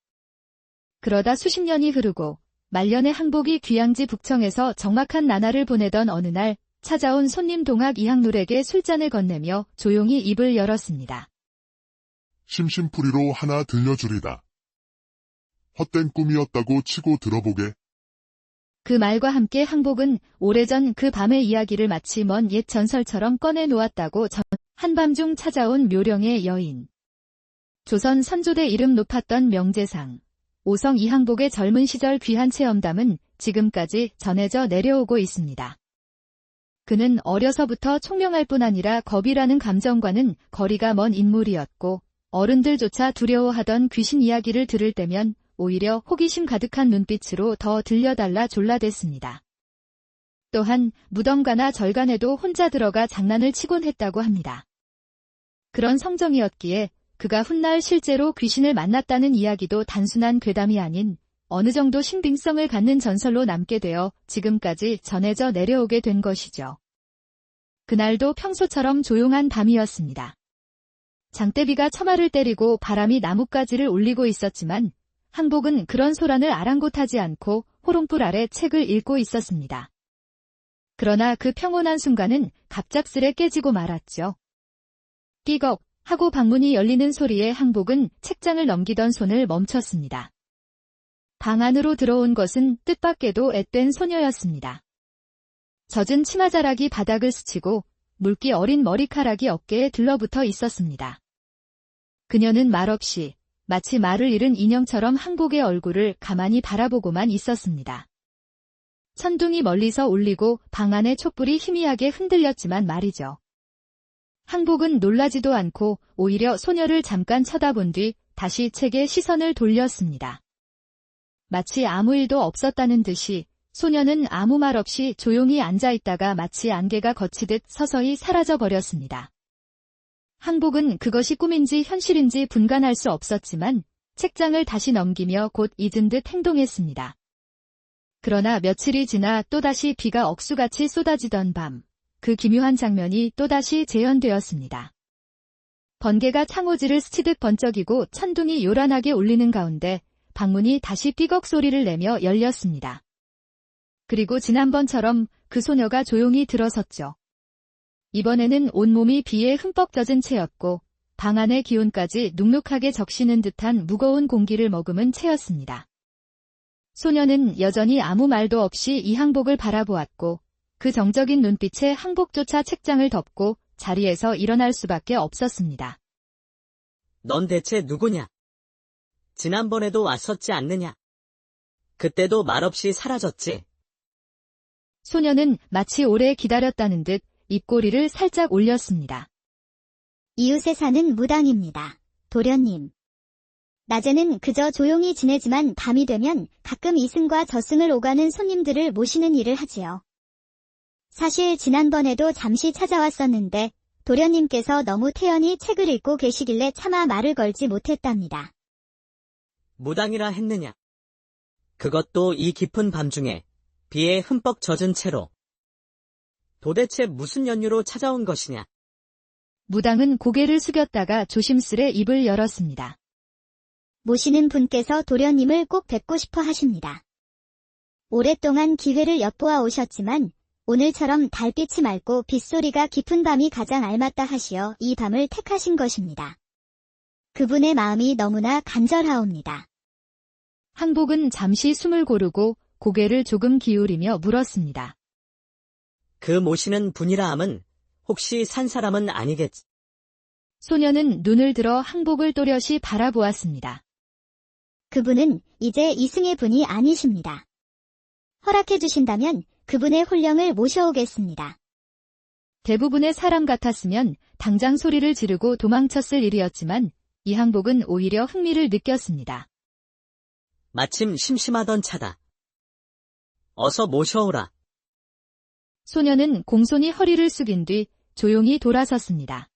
그러다 수십 년이 흐르고 말년의 항복이 귀양지 북청에서 적막한 나날을 보내던 어느 날 찾아온 손님 동학 이항룰에게 술잔을 건네며 조용히 입을 열었습니다. 심심풀이로 하나 들려주리다. 헛된 꿈이었다고 치고 들어보게. 그 말과 함께 항복은 오래전 그 밤의 이야기를 마치 먼 옛 전설처럼 꺼내 놓았다고 한밤중 찾아온 묘령의 여인. 조선 선조대 이름 높았던 명재상, 오성 이항복의 젊은 시절 귀한 체험담은 지금까지 전해져 내려오고 있습니다. 그는 어려서부터 총명할 뿐 아니라 겁이라는 감정과는 거리가 먼 인물이었고 어른들조차 두려워하던 귀신 이야기를 들을 때면 오히려 호기심 가득한 눈빛으로 더 들려달라 졸라댔습니다. 또한 무덤가나 절간에도 혼자 들어가 장난을 치곤 했다고 합니다. 그런 성정이었기에 그가 훗날 실제로 귀신을 만났다는 이야기도 단순한 괴담이 아닌 어느 정도 신빙성을 갖는 전설로 남게 되어 지금까지 전해져 내려오게 된 것이죠. 그날도 평소처럼 조용한 밤이었습니다. 장대비가 처마를 때리고 바람이 나뭇가지를 울리고 있었지만 항복은 그런 소란을 아랑곳하지 않고 호롱불 아래 책을 읽고 있었습니다. 그러나 그 평온한 순간은 갑작스레 깨지고 말았죠. 삐걱 하고 방문이 열리는 소리에 항복은 책장을 넘기던 손을 멈췄습니다. 방 안으로 들어온 것은 뜻밖에도 앳된 소녀였습니다. 젖은 치마자락이 바닥을 스치고 물기 어린 머리카락이 어깨에 들러붙어 있었습니다. 그녀는 말없이 마치 말을 잃은 인형처럼 항복의 얼굴을 가만히 바라보고만 있었습니다. 천둥이 멀리서 울리고 방 안의 촛불이 희미하게 흔들렸지만 말이죠. 항복은 놀라지도 않고 오히려 소녀를 잠깐 쳐다본 뒤 다시 책에 시선을 돌렸습니다. 마치 아무 일도 없었다는 듯이 소녀는 아무 말 없이 조용히 앉아있다가 마치 안개가 거치듯 서서히 사라져버렸습니다. 항복은 그것이 꿈인지 현실인지 분간할 수 없었지만 책장을 다시 넘기며 곧 잊은 듯 행동했습니다. 그러나 며칠이 지나 또다시 비가 억수같이 쏟아지던 밤, 그 기묘한 장면이 또다시 재현되었습니다. 번개가 창호지를 스치듯 번쩍이고 천둥이 요란하게 울리는 가운데 방문이 다시 삐걱 소리를 내며 열렸습니다. 그리고 지난번처럼 그 소녀가 조용히 들어섰죠. 이번에는 온몸이 비에 흠뻑 젖은 채였고 방 안의 기운까지 눅눅하게 적시는 듯한 무거운 공기를 머금은 채였습니다. 소녀는 여전히 아무 말도 없이 이항복을 바라보았고 그 정적인 눈빛에 항복조차 책장을 덮고 자리에서 일어날 수밖에 없었습니다. 넌 대체 누구냐? 지난번에도 왔었지 않느냐? 그때도 말없이 사라졌지. 소녀는 마치 오래 기다렸다는 듯 입꼬리를 살짝 올렸습니다. 이웃에 사는 무당입니다. 도련님. 낮에는 그저 조용히 지내지만 밤이 되면 가끔 이승과 저승을 오가는 손님들을 모시는 일을 하지요. 사실 지난번에도 잠시 찾아왔었는데 도련님께서 너무 태연히 책을 읽고 계시길래 차마 말을 걸지 못했답니다. 무당이라 했느냐? 그것도 이 깊은 밤중에 비에 흠뻑 젖은 채로. 도대체 무슨 연유로 찾아온 것이냐? 무당은 고개를 숙였다가 조심스레 입을 열었습니다. 모시는 분께서 도련님을 꼭 뵙고 싶어 하십니다. 오랫동안 기회를 엿보아 오셨지만 오늘처럼 달빛이 맑고 빗소리가 깊은 밤이 가장 알맞다 하시어 이 밤을 택하신 것입니다. 그분의 마음이 너무나 간절하옵니다. 항복은 잠시 숨을 고르고 고개를 조금 기울이며 물었습니다. 그 모시는 분이라 함은 혹시 산 사람은 아니겠지? 소녀는 눈을 들어 항복을 또렷이 바라보았습니다. 그분은 이제 이승의 분이 아니십니다. 허락해 주신다면 그분의 혼령을 모셔오겠습니다. 대부분의 사람 같았으면 당장 소리를 지르고 도망쳤을 일이었지만 이 항복은 오히려 흥미를 느꼈습니다. 마침 심심하던 차다. 어서 모셔오라. 소녀는 공손히 허리를 숙인 뒤 조용히 돌아섰습니다.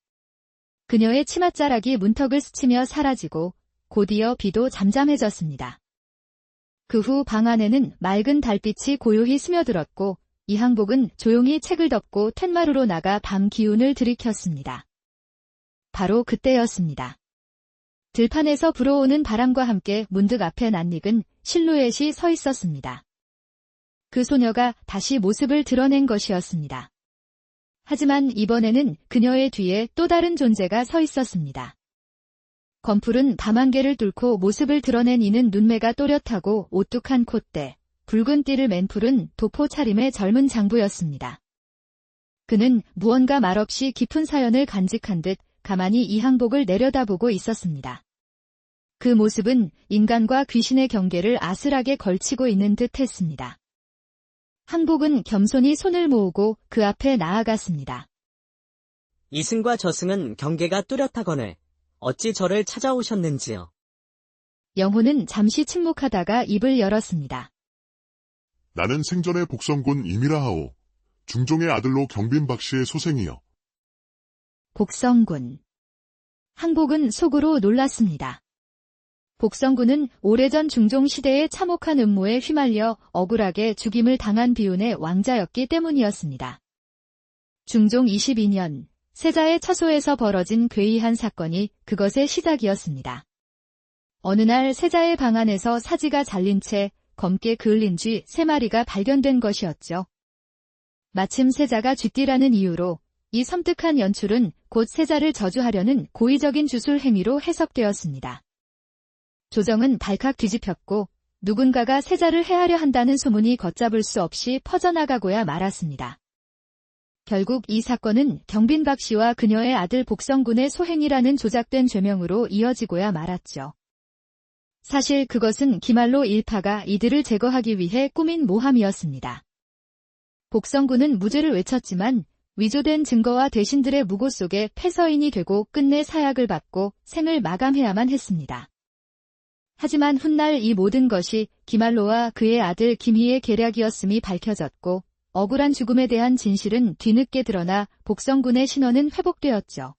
그녀의 치맛자락이 문턱을 스치며 사라지고 곧이어 비도 잠잠해졌습니다. 그 후 방 안에는 맑은 달빛이 고요히 스며들었고 이 항복은 조용히 책을 덮고 텐마루로 나가 밤 기운을 들이켰습니다. 바로 그때였습니다. 들판에서 불어오는 바람과 함께 문득 앞에 낯익은 실루엣이 서 있었습니다. 그 소녀가 다시 모습을 드러낸 것이었습니다. 하지만 이번에는 그녀의 뒤에 또 다른 존재가 서 있었습니다. 검푸른 밤안개를 뚫고 모습을 드러낸 이는 눈매가 또렷하고 오뚝한 콧대, 붉은 띠를 맨 푸른 도포 차림의 젊은 장부였습니다. 그는 무언가 말없이 깊은 사연을 간직한 듯 가만히 이 항복을 내려다보고 있었습니다. 그 모습은 인간과 귀신의 경계를 아슬하게 걸치고 있는 듯 했습니다. 항복은 겸손히 손을 모으고 그 앞에 나아갔습니다. 이승과 저승은 경계가 뚜렷하거늘 어찌 저를 찾아오셨는지요. 영호는 잠시 침묵하다가 입을 열었습니다. 나는 생전의 복성군 임이라 하오. 중종의 아들로 경빈 박씨의 소생이여. 복성군. 항복은 속으로 놀랐습니다. 복성군은 오래전 중종 시대의 참혹한 음모에 휘말려 억울하게 죽임을 당한 비운의 왕자였기 때문이었습니다. 중종 22년, 세자의 처소에서 벌어진 괴이한 사건이 그것의 시작이었습니다. 어느 날 세자의 방 안에서 사지가 잘린 채 검게 그을린 쥐 3마리가 발견된 것이었죠. 마침 세자가 쥐띠라는 이유로 이 섬뜩한 연출은 곧 세자를 저주하려는 고의적인 주술 행위로 해석되었습니다. 조정은 발칵 뒤집혔고 누군가가 세자를 해하려 한다는 소문이 걷잡을 수 없이 퍼져나가고야 말았습니다. 결국 이 사건은 경빈 박씨와 그녀의 아들 복성군의 소행이라는 조작된 죄명으로 이어지고야 말았죠. 사실 그것은 기말로 일파가 이들을 제거하기 위해 꾸민 모함이었습니다. 복성군은 무죄를 외쳤지만 위조된 증거와 대신들의 무고 속에 패서인이 되고 끝내 사약을 받고 생을 마감해야만 했습니다. 하지만 훗날 이 모든 것이 기말로와 그의 아들 김희의 계략이었음이 밝혀졌고 억울한 죽음에 대한 진실은 뒤늦게 드러나 복성군의 신원은 회복되었죠.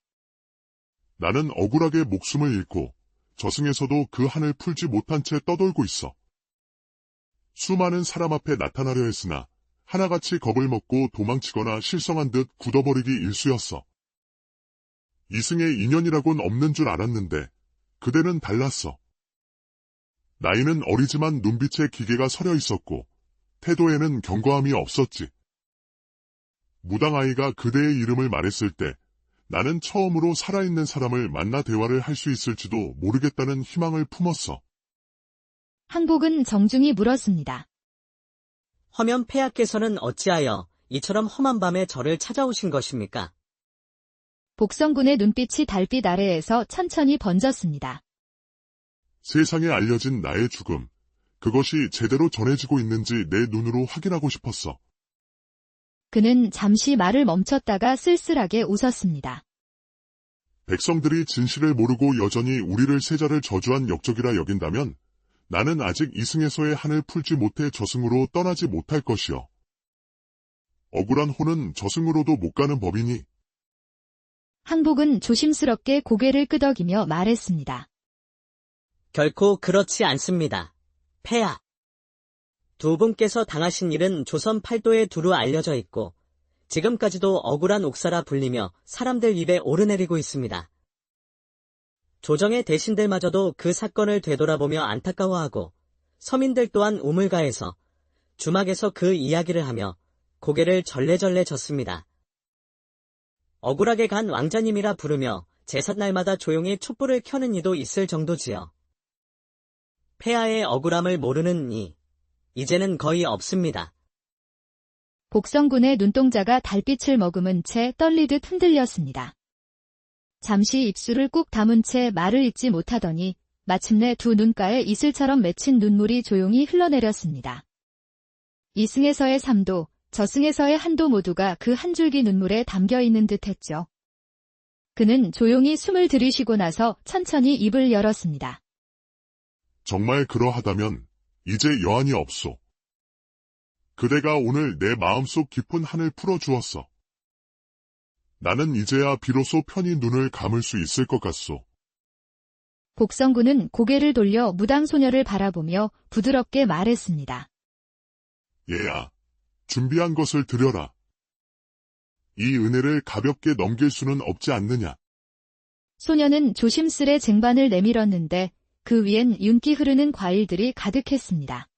나는 억울하게 목숨을 잃고 저승에서도 그 한을 풀지 못한 채 떠돌고 있어. 수많은 사람 앞에 나타나려 했으나 하나같이 겁을 먹고 도망치거나 실성한 듯 굳어버리기 일쑤였어. 이승의 인연이라곤 없는 줄 알았는데 그대는 달랐어. 나이는 어리지만 눈빛에 기계가 서려 있었고 태도에는 견고함이 없었지. 무당 아이가 그대의 이름을 말했을 때 나는 처음으로 살아있는 사람을 만나 대화를 할 수 있을지도 모르겠다는 희망을 품었어. 항복은 정중히 물었습니다. 허면 폐하께서는 어찌하여 이처럼 험한 밤에 저를 찾아오신 것입니까? 복성군의 눈빛이 달빛 아래에서 천천히 번졌습니다. 세상에 알려진 나의 죽음, 그것이 제대로 전해지고 있는지 내 눈으로 확인하고 싶었어. 그는 잠시 말을 멈췄다가 쓸쓸하게 웃었습니다. 백성들이 진실을 모르고 여전히 우리를 세자를 저주한 역적이라 여긴다면 나는 아직 이승에서의 한을 풀지 못해 저승으로 떠나지 못할 것이요. 억울한 혼은 저승으로도 못 가는 법이니. 항복은 조심스럽게 고개를 끄덕이며 말했습니다. 결코 그렇지 않습니다. 폐하. 두 분께서 당하신 일은 조선 팔도에 두루 알려져 있고 지금까지도 억울한 옥사라 불리며 사람들 입에 오르내리고 있습니다. 조정의 대신들마저도 그 사건을 되돌아보며 안타까워하고 서민들 또한 우물가에서 주막에서 그 이야기를 하며 고개를 절레절레 졌습니다. 억울하게 간 왕자님이라 부르며 제삿날마다 조용히 촛불을 켜는 이도 있을 정도지요. 폐하의 억울함을 모르는 이, 이제는 거의 없습니다. 복성군의 눈동자가 달빛을 머금은 채 떨리듯 흔들렸습니다. 잠시 입술을 꾹 다문 채 말을 잇지 못하더니 마침내 두 눈가에 이슬처럼 맺힌 눈물이 조용히 흘러내렸습니다. 이승에서의 3도, 저승에서의 한도 모두가 그 한 줄기 눈물에 담겨있는 듯했죠. 그는 조용히 숨을 들이쉬고 나서 천천히 입을 열었습니다. 정말 그러하다면 이제 여한이 없소. 그대가 오늘 내 마음속 깊은 한을 풀어주었어. 나는 이제야 비로소 편히 눈을 감을 수 있을 것 같소. 복성군은 고개를 돌려 무당소녀를 바라보며 부드럽게 말했습니다. 얘야, 준비한 것을 드려라. 이 은혜를 가볍게 넘길 수는 없지 않느냐. 소녀는 조심스레 쟁반을 내밀었는데 그 위엔 윤기 흐르는 과일들이 가득했습니다.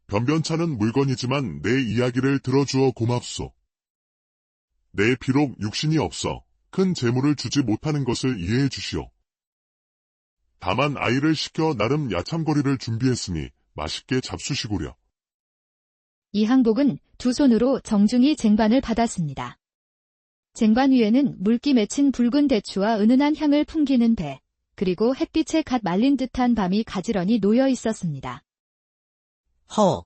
변변찮은 물건이지만 내 이야기를 들어주어 고맙소. 내 비록 육신이 없어 큰 재물을 주지 못하는 것을 이해해 주시오. 다만 아이를 시켜 나름 야참거리를 준비했으니 맛있게 잡수시구려. 이항복은 두 손으로 정중히 쟁반을 받았습니다. 쟁반 위에는 물기 맺힌 붉은 대추와 은은한 향을 풍기는 배, 그리고 햇빛에 갓 말린 듯한 밤이 가지런히 놓여 있었습니다. 허.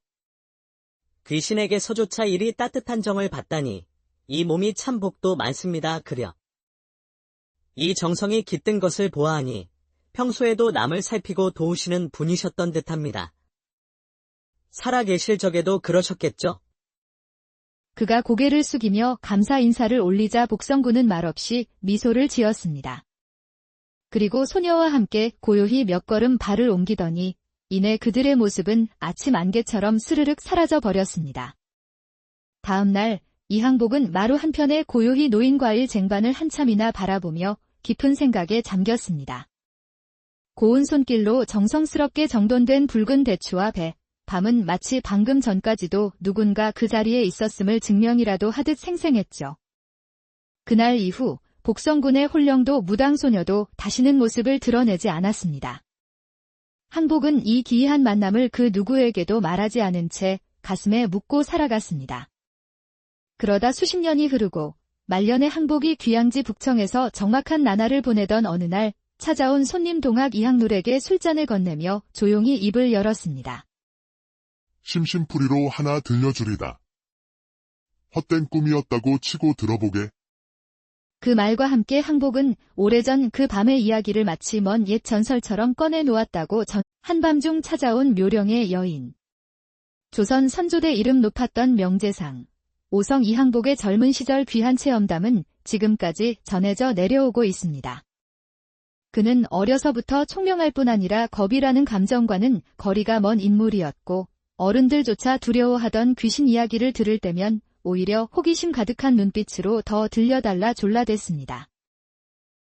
귀신에게서조차 이리 따뜻한 정을 받다니 이 몸이 참 복도 많습니다. 그려. 이 정성이 깃든 것을 보아하니 평소에도 남을 살피고 도우시는 분이셨던 듯합니다. 살아계실 적에도 그러셨겠죠? 그가 고개를 숙이며 감사 인사를 올리자 복성군은 말없이 미소를 지었습니다. 그리고 소녀와 함께 고요히 몇 걸음 발을 옮기더니 이내 그들의 모습은 아침 안개처럼 스르륵 사라져 버렸습니다. 다음 날 이항복은 마루 한편에 고요히 놓인 과일 쟁반을 한참이나 바라보며 깊은 생각에 잠겼습니다. 고운 손길로 정성스럽게 정돈된 붉은 대추와 배, 밤은 마치 방금 전까지도 누군가 그 자리에 있었음을 증명이라도 하듯 생생했죠. 그날 이후 복성군의 홀령도 무당소녀도 다시는 모습을 드러내지 않았습니다. 항복은 이 기이한 만남을 그 누구에게도 말하지 않은 채 가슴에 묻고 살아갔습니다. 그러다 수십 년이 흐르고 말년의 항복이 귀양지 북청에서 적막한 나날을 보내던 어느 날 찾아온 손님 동학 이항룰에게 술잔을 건네며 조용히 입을 열었습니다. 심심풀이로 하나 들려주리다. 헛된 꿈이었다고 치고 들어보게. 그 말과 함께 항복은 오래전 그 밤의 이야기를 마치 먼 옛 전설처럼 꺼내 놓았다고 한밤중 찾아온 묘령의 여인. 조선 선조대 이름 높았던 명재상, 오성 이항복의 젊은 시절 귀한 체험담은 지금까지 전해져 내려오고 있습니다. 그는 어려서부터 총명할 뿐 아니라 겁이라는 감정과는 거리가 먼 인물이었고 어른들조차 두려워하던 귀신 이야기를 들을 때면 오히려 호기심 가득한 눈빛으로 더 들려달라 졸라댔습니다.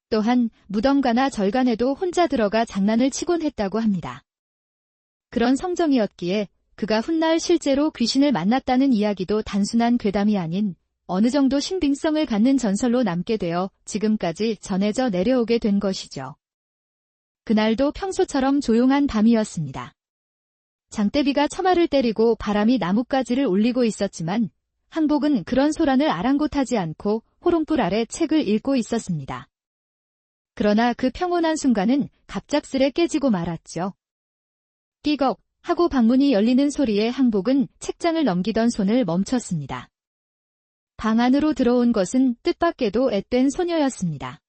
또한 무덤가나 절간에도 혼자 들어가 장난을 치곤 했다고 합니다. 그런 성정이었기에 그가 훗날 실제로 귀신을 만났다는 이야기도 단순한 괴담이 아닌 어느 정도 신빙성을 갖는 전설로 남게 되어 지금까지 전해져 내려오게 된 것이죠. 그날도 평소처럼 조용한 밤이었습니다. 장대비가 처마를 때리고 바람이 나뭇가지를 울리고 있었지만 항복은 그런 소란을 아랑곳하지 않고 호롱불 아래 책을 읽고 있었습니다. 그러나 그 평온한 순간은 갑작스레 깨지고 말았죠. 끼걱 하고 방문이 열리는 소리에 항복은 책장을 넘기던 손을 멈췄습니다. 방 안으로 들어온 것은 뜻밖에도 앳된 소녀였습니다.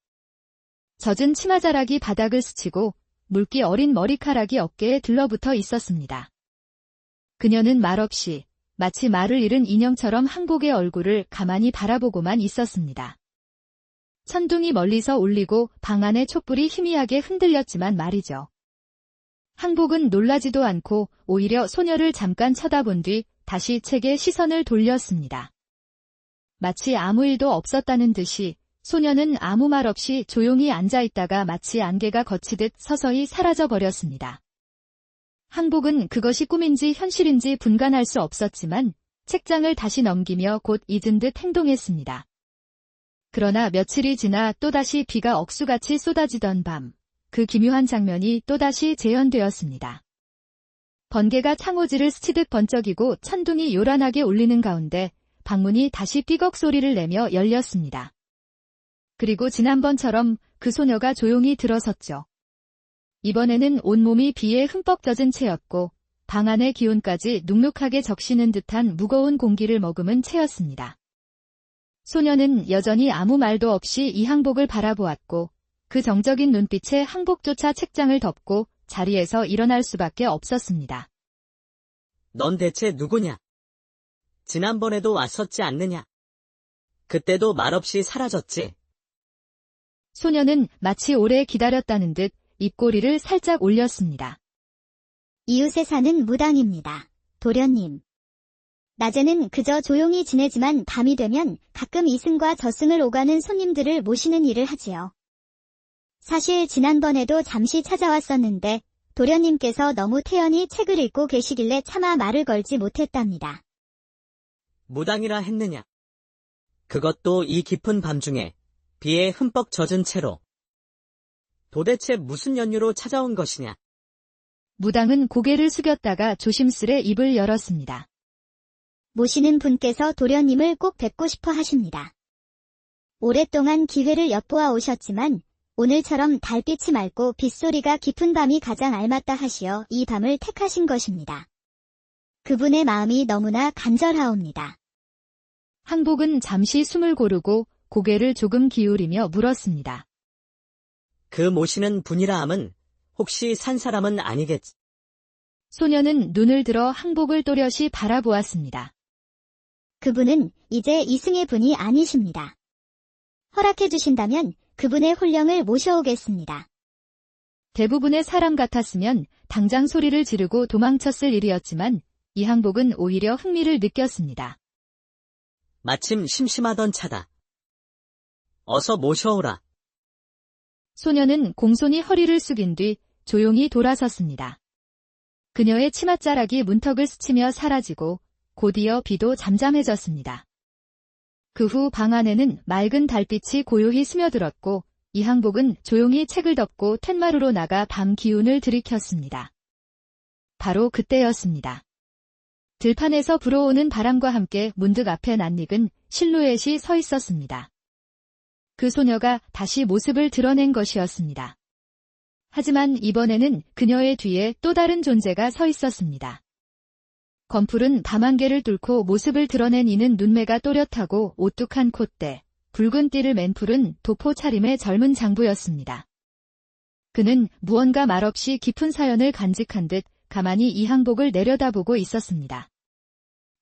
젖은 치마자락이 바닥을 스치고 물기 어린 머리카락이 어깨에 들러붙어 있었습니다. 그녀는 말없이 마치 말을 잃은 인형처럼 항복의 얼굴을 가만히 바라보고만 있었습니다. 천둥이 멀리서 울리고 방 안의 촛불이 희미하게 흔들렸지만 말이죠. 항복은 놀라지도 않고 오히려 소녀를 잠깐 쳐다본 뒤 다시 책에 시선을 돌렸습니다. 마치 아무 일도 없었다는 듯이 소녀는 아무 말 없이 조용히 앉아있다가 마치 안개가 거치듯 서서히 사라져버렸습니다. 항복은 그것이 꿈인지 현실인지 분간할 수 없었지만 책장을 다시 넘기며 곧 잊은 듯 행동했습니다. 그러나 며칠이 지나 또다시 비가 억수같이 쏟아지던 밤, 그 기묘한 장면이 또다시 재현되었습니다. 번개가 창호지를 스치듯 번쩍이고 천둥이 요란하게 울리는 가운데 방문이 다시 삐걱 소리를 내며 열렸습니다. 그리고 지난번처럼 그 소녀가 조용히 들어섰죠. 이번에는 온몸이 비에 흠뻑 젖은 채였고 방 안의 기운까지 눅눅하게 적시는 듯한 무거운 공기를 머금은 채였습니다. 소녀는 여전히 아무 말도 없이 이항복을 바라보았고 그 정적인 눈빛에 항복조차 책장을 덮고 자리에서 일어날 수밖에 없었습니다. 넌 대체 누구냐? 지난번에도 왔었지 않느냐? 그때도 말없이 사라졌지. 소녀는 마치 오래 기다렸다는 듯 입꼬리를 살짝 올렸습니다. 이웃에 사는 무당입니다. 도련님. 낮에는 그저 조용히 지내지만 밤이 되면 가끔 이승과 저승을 오가는 손님들을 모시는 일을 하지요. 사실 지난번에도 잠시 찾아왔었는데 도련님께서 너무 태연히 책을 읽고 계시길래 차마 말을 걸지 못했답니다. 무당이라 했느냐? 그것도 이 깊은 밤중에 비에 흠뻑 젖은 채로. 도대체 무슨 연유로 찾아온 것이냐? 무당은 고개를 숙였다가 조심스레 입을 열었습니다. 모시는 분께서 도련님을 꼭 뵙고 싶어 하십니다. 오랫동안 기회를 엿보아 오셨지만 오늘처럼 달빛이 맑고 빗소리가 깊은 밤이 가장 알맞다 하시어 이 밤을 택하신 것입니다. 그분의 마음이 너무나 간절하옵니다. 항복은 잠시 숨을 고르고 고개를 조금 기울이며 물었습니다. 그 모시는 분이라 함은 혹시 산 사람은 아니겠지? 소녀는 눈을 들어 항복을 또렷이 바라보았습니다. 그분은 이제 이승의 분이 아니십니다. 허락해 주신다면 그분의 혼령을 모셔오겠습니다. 대부분의 사람 같았으면 당장 소리를 지르고 도망쳤을 일이었지만 이 항복은 오히려 흥미를 느꼈습니다. 마침 심심하던 차다. 어서 모셔오라. 소녀는 공손히 허리를 숙인 뒤 조용히 돌아섰습니다. 그녀의 치맛자락이 문턱을 스치며 사라지고 곧이어 비도 잠잠해졌습니다. 그 후 방 안에는 맑은 달빛이 고요히 스며들었고 이 항복은 조용히 책을 덮고 텐마루로 나가 밤 기운을 들이켰습니다. 바로 그때였습니다. 들판에서 불어오는 바람과 함께 문득 앞에 낯익은 실루엣이 서 있었습니다. 그 소녀가 다시 모습을 드러낸 것이었습니다. 하지만 이번에는 그녀의 뒤에 또 다른 존재가 서 있었습니다. 검푸른 밤안개를 뚫고 모습을 드러낸 이는 눈매가 또렷하고 오뚝한 콧대, 붉은 띠를 맨 푸른 도포 차림의 젊은 장부였습니다. 그는 무언가 말없이 깊은 사연을 간직한 듯 가만히 이 항복을 내려다보고 있었습니다.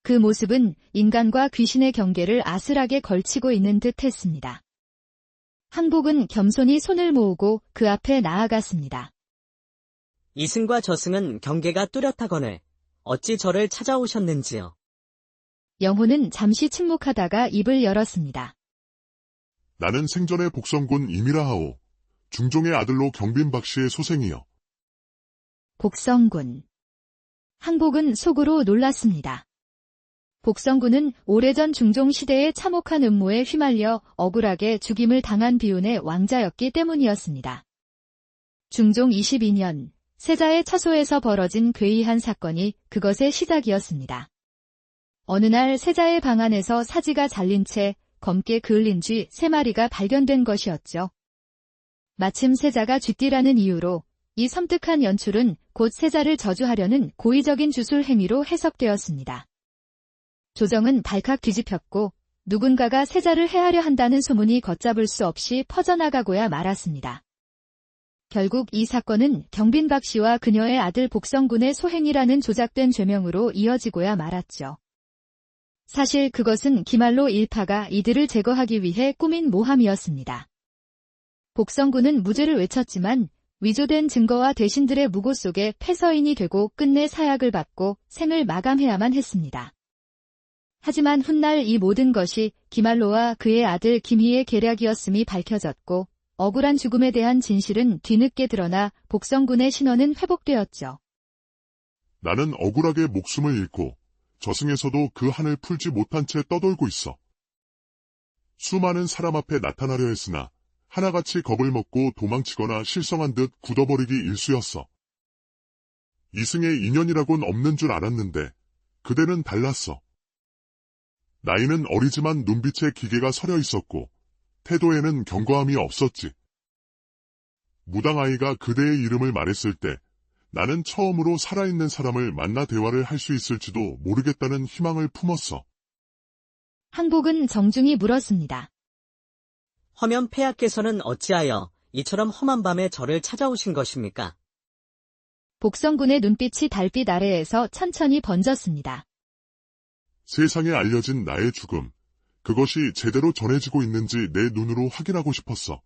그 모습은 인간과 귀신의 경계를 아슬하게 걸치고 있는 듯 했습니다. 항복은 겸손히 손을 모으고 그 앞에 나아갔습니다. 이승과 저승은 경계가 뚜렷하거늘 어찌 저를 찾아오셨는지요. 영혼은 잠시 침묵하다가 입을 열었습니다. 나는 생전의 복성군 임이라 하오. 중종의 아들로 경빈 박씨의 소생이여. 복성군. 항복은 속으로 놀랐습니다. 복성군은 오래전 중종 시대의 참혹한 음모에 휘말려 억울하게 죽임을 당한 비운의 왕자였기 때문이었습니다. 중종 22년 세자의 처소에서 벌어진 괴이한 사건이 그것의 시작이었습니다. 어느 날 세자의 방 안에서 사지가 잘린 채 검게 그을린 쥐 3마리가 발견된 것이었죠. 마침 세자가 쥐띠라는 이유로 이 섬뜩한 연출은 곧 세자를 저주하려는 고의적인 주술 행위로 해석되었습니다. 조정은 발칵 뒤집혔고 누군가가 세자를 해하려 한다는 소문이 걷잡을 수 없이 퍼져나가고야 말았습니다. 결국 이 사건은 경빈 박씨와 그녀의 아들 복성군의 소행이라는 조작된 죄명으로 이어지고야 말았죠. 사실 그것은 기말로 일파가 이들을 제거하기 위해 꾸민 모함이었습니다. 복성군은 무죄를 외쳤지만 위조된 증거와 대신들의 무고 속에 패서인이 되고 끝내 사약을 받고 생을 마감해야만 했습니다. 하지만 훗날 이 모든 것이 기말로와 그의 아들 김희의 계략이었음이 밝혀졌고 억울한 죽음에 대한 진실은 뒤늦게 드러나 복성군의 신원은 회복되었죠. 나는 억울하게 목숨을 잃고 저승에서도 그 한을 풀지 못한 채 떠돌고 있어. 수많은 사람 앞에 나타나려 했으나 하나같이 겁을 먹고 도망치거나 실성한 듯 굳어버리기 일쑤였어. 이승의 인연이라곤 없는 줄 알았는데 그대는 달랐어. 나이는 어리지만 눈빛에 기계가 서려 있었고 태도에는 견고함이 없었지. 무당 아이가 그대의 이름을 말했을 때 나는 처음으로 살아있는 사람을 만나 대화를 할 수 있을지도 모르겠다는 희망을 품었어. 항복은 정중히 물었습니다. 허면 폐하께서는 어찌하여 이처럼 험한 밤에 저를 찾아오신 것입니까? 복성군의 눈빛이 달빛 아래에서 천천히 번졌습니다. 세상에 알려진 나의 죽음, 그것이 제대로 전해지고 있는지 내 눈으로 확인하고 싶었어.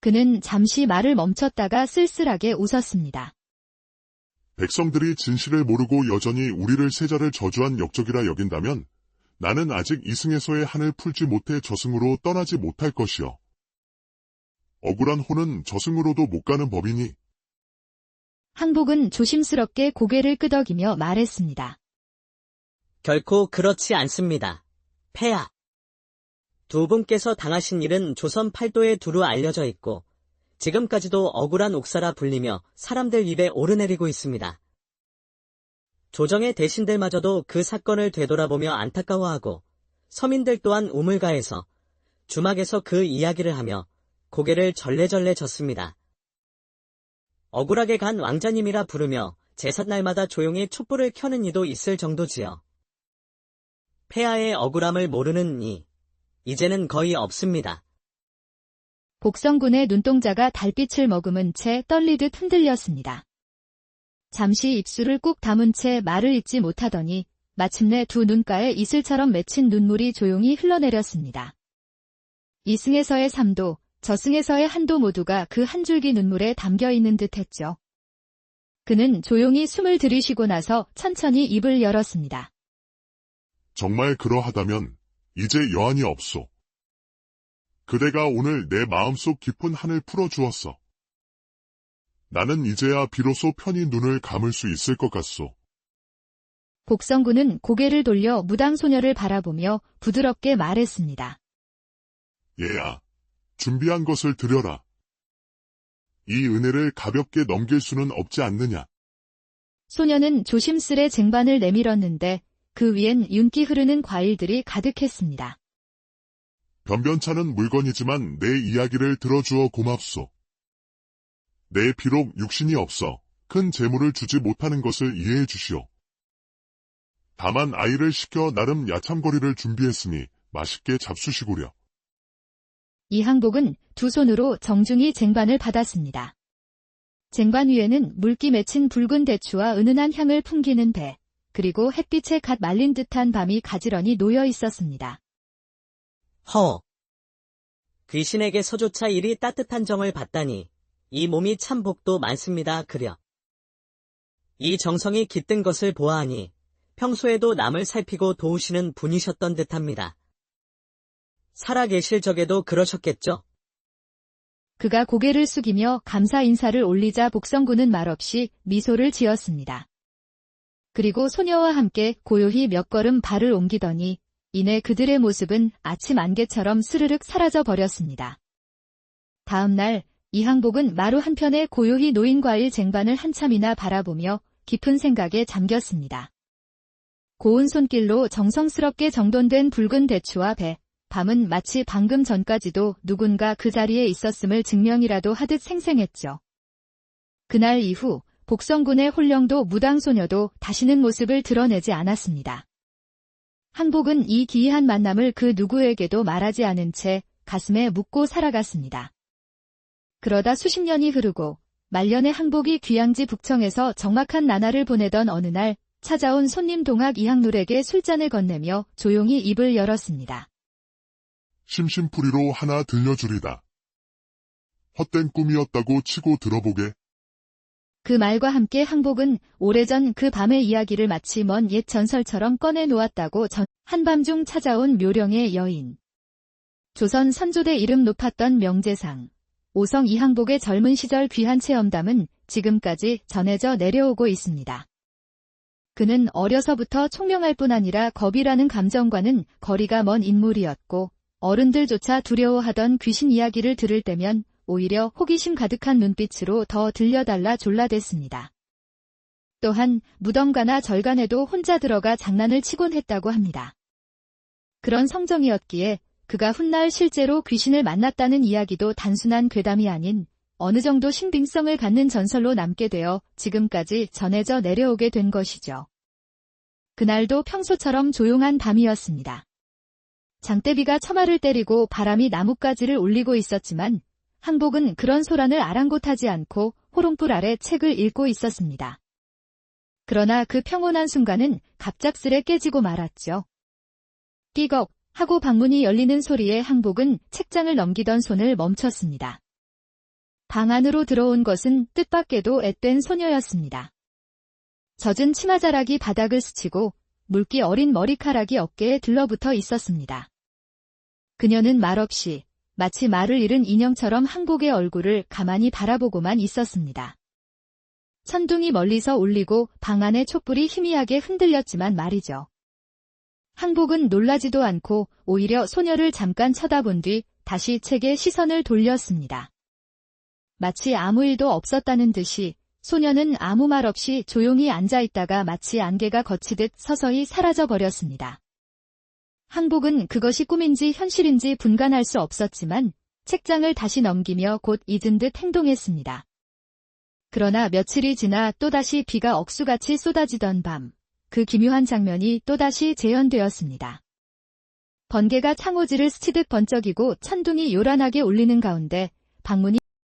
그는 잠시 말을 멈췄다가 쓸쓸하게 웃었습니다. 백성들이 진실을 모르고 여전히 우리를 세자를 저주한 역적이라 여긴다면 나는 아직 이승에서의 한을 풀지 못해 저승으로 떠나지 못할 것이요. 억울한 혼은 저승으로도 못 가는 법이니. 항복은 조심스럽게 고개를 끄덕이며 말했습니다. 결코 그렇지 않습니다. 폐하. 두 분께서 당하신 일은 조선 팔도에 두루 알려져 있고 지금까지도 억울한 옥사라 불리며 사람들 입에 오르내리고 있습니다. 조정의 대신들마저도 그 사건을 되돌아보며 안타까워하고 서민들 또한 우물가에서 주막에서 그 이야기를 하며 고개를 절레절레 젓습니다. 억울하게 간 왕자님이라 부르며 제삿날마다 조용히 촛불을 켜는 이도 있을 정도지요. 폐하의 억울함을 모르는 이, 이제는 거의 없습니다. 복성군의 눈동자가 달빛을 머금은 채 떨리듯 흔들렸습니다. 잠시 입술을 꾹 다문 채 말을 잇지 못하더니 마침내 두 눈가에 이슬처럼 맺힌 눈물이 조용히 흘러내렸습니다. 이승에서의 3도, 저승에서의 1도 모두가 그 한 줄기 눈물에 담겨있는 듯했죠. 그는 조용히 숨을 들이쉬고 나서 천천히 입을 열었습니다. 정말 그러하다면 이제 여한이 없소. 그대가 오늘 내 마음속 깊은 한을 풀어주었어. 나는 이제야 비로소 편히 눈을 감을 수 있을 것 같소. 복성군은 고개를 돌려 무당소녀를 바라보며 부드럽게 말했습니다. 얘야, 준비한 것을 드려라. 이 은혜를 가볍게 넘길 수는 없지 않느냐. 소녀는 조심스레 쟁반을 내밀었는데 그 위엔 윤기 흐르는 과일들이 가득했습니다. 변변찮은 물건이지만 내 이야기를 들어주어 고맙소. 내 비록 육신이 없어 큰 재물을 주지 못하는 것을 이해해 주시오. 다만 아이를 시켜 나름 야참거리를 준비했으니 맛있게 잡수시구려. 이항복은 두 손으로 정중히 쟁반을 받았습니다. 쟁반 위에는 물기 맺힌 붉은 대추와 은은한 향을 풍기는 배, 그리고 햇빛에 갓 말린 듯한 밤이 가지런히 놓여 있었습니다. 허. 귀신에게서조차 이리 따뜻한 정을 받다니 이 몸이 참 복도 많습니다. 그려. 이 정성이 깃든 것을 보아하니 평소에도 남을 살피고 도우시는 분이셨던 듯합니다. 살아계실 적에도 그러셨겠죠? 그가 고개를 숙이며 감사 인사를 올리자 복성군은 말없이 미소를 지었습니다. 그리고 소녀와 함께 고요히 몇 걸음 발을 옮기더니 이내 그들의 모습은 아침 안개처럼 스르륵 사라져 버렸습니다. 다음 날 이항복은 마루 한편에 고요히 놓인 과일 쟁반을 한참이나 바라보며 깊은 생각에 잠겼습니다. 고운 손길로 정성스럽게 정돈된 붉은 대추와 배, 밤은 마치 방금 전까지도 누군가 그 자리에 있었음을 증명이라도 하듯 생생했죠. 그날 이후 복성군의 홀령도 무당소녀도 다시는 모습을 드러내지 않았습니다. 항복은 이 기이한 만남을 그 누구에게도 말하지 않은 채 가슴에 묻고 살아갔습니다. 그러다 수십 년이 흐르고 말년의 항복이 귀양지 북청에서 적막한 나날을 보내던 어느 날 찾아온 손님 동학 이항룰에게 술잔을 건네며 조용히 입을 열었습니다. 심심풀이로 하나 들려주리다. 헛된 꿈이었다고 치고 들어보게. 그 말과 함께 항복은 오래전 그 밤의 이야기를 마치 먼 옛 전설처럼 꺼내놓았다고 한밤중 찾아온 묘령의 여인. 조선 선조대 이름 높았던 명재상, 오성 이항복의 젊은 시절 귀한 체험담은 지금까지 전해져 내려오고 있습니다. 그는 어려서부터 총명할 뿐 아니라 겁이라는 감정과는 거리가 먼 인물이었고 어른들조차 두려워하던 귀신 이야기를 들을 때면 오히려 호기심 가득한 눈빛으로 더 들려달라 졸라댔습니다. 또한 무덤가나 절간에도 혼자 들어가 장난을 치곤 했다고 합니다. 그런 성정이었기에 그가 훗날 실제로 귀신을 만났다는 이야기도 단순한 괴담이 아닌 어느 정도 신빙성을 갖는 전설로 남게 되어 지금까지 전해져 내려오게 된 것이죠. 그날도 평소처럼 조용한 밤이었습니다. 장대비가 처마를 때리고 바람이 나뭇가지를 울리고 있었지만 항복은 그런 소란을 아랑곳하지 않고 호롱불 아래 책을 읽고 있었습니다. 그러나 그 평온한 순간은 갑작스레 깨지고 말았죠. 띠걱 하고 방문이 열리는 소리에 항복은 책장을 넘기던 손을 멈췄습니다. 방 안으로 들어온 것은 뜻밖에도 앳된 소녀였습니다. 젖은 치마자락이 바닥을 스치고 물기 어린 머리카락이 어깨에 들러붙어 있었습니다. 그녀는 말없이 마치 말을 잃은 인형처럼 항복의 얼굴을 가만히 바라보고만 있었습니다. 천둥이 멀리서 울리고 방 안의 촛불이 희미하게 흔들렸지만 말이죠. 항복은 놀라지도 않고 오히려 소녀를 잠깐 쳐다본 뒤 다시 책에 시선을 돌렸습니다. 마치 아무 일도 없었다는 듯이 소녀는 아무 말 없이 조용히 앉아있다가 마치 안개가 거치듯 서서히 사라져 버렸습니다. 항복은 그것이 꿈인지 현실인지 분간할 수 없었지만 책장을 다시 넘기며 곧 잊은 듯 행동했습니다. 그러나 며칠이 지나 또다시 비가 억수같이 쏟아지던 밤, 그 기묘한 장면이 또다시 재현되었습니다. 번개가 창호지를 스치듯 번쩍이고 천둥이 요란하게 울리는 가운데 방문이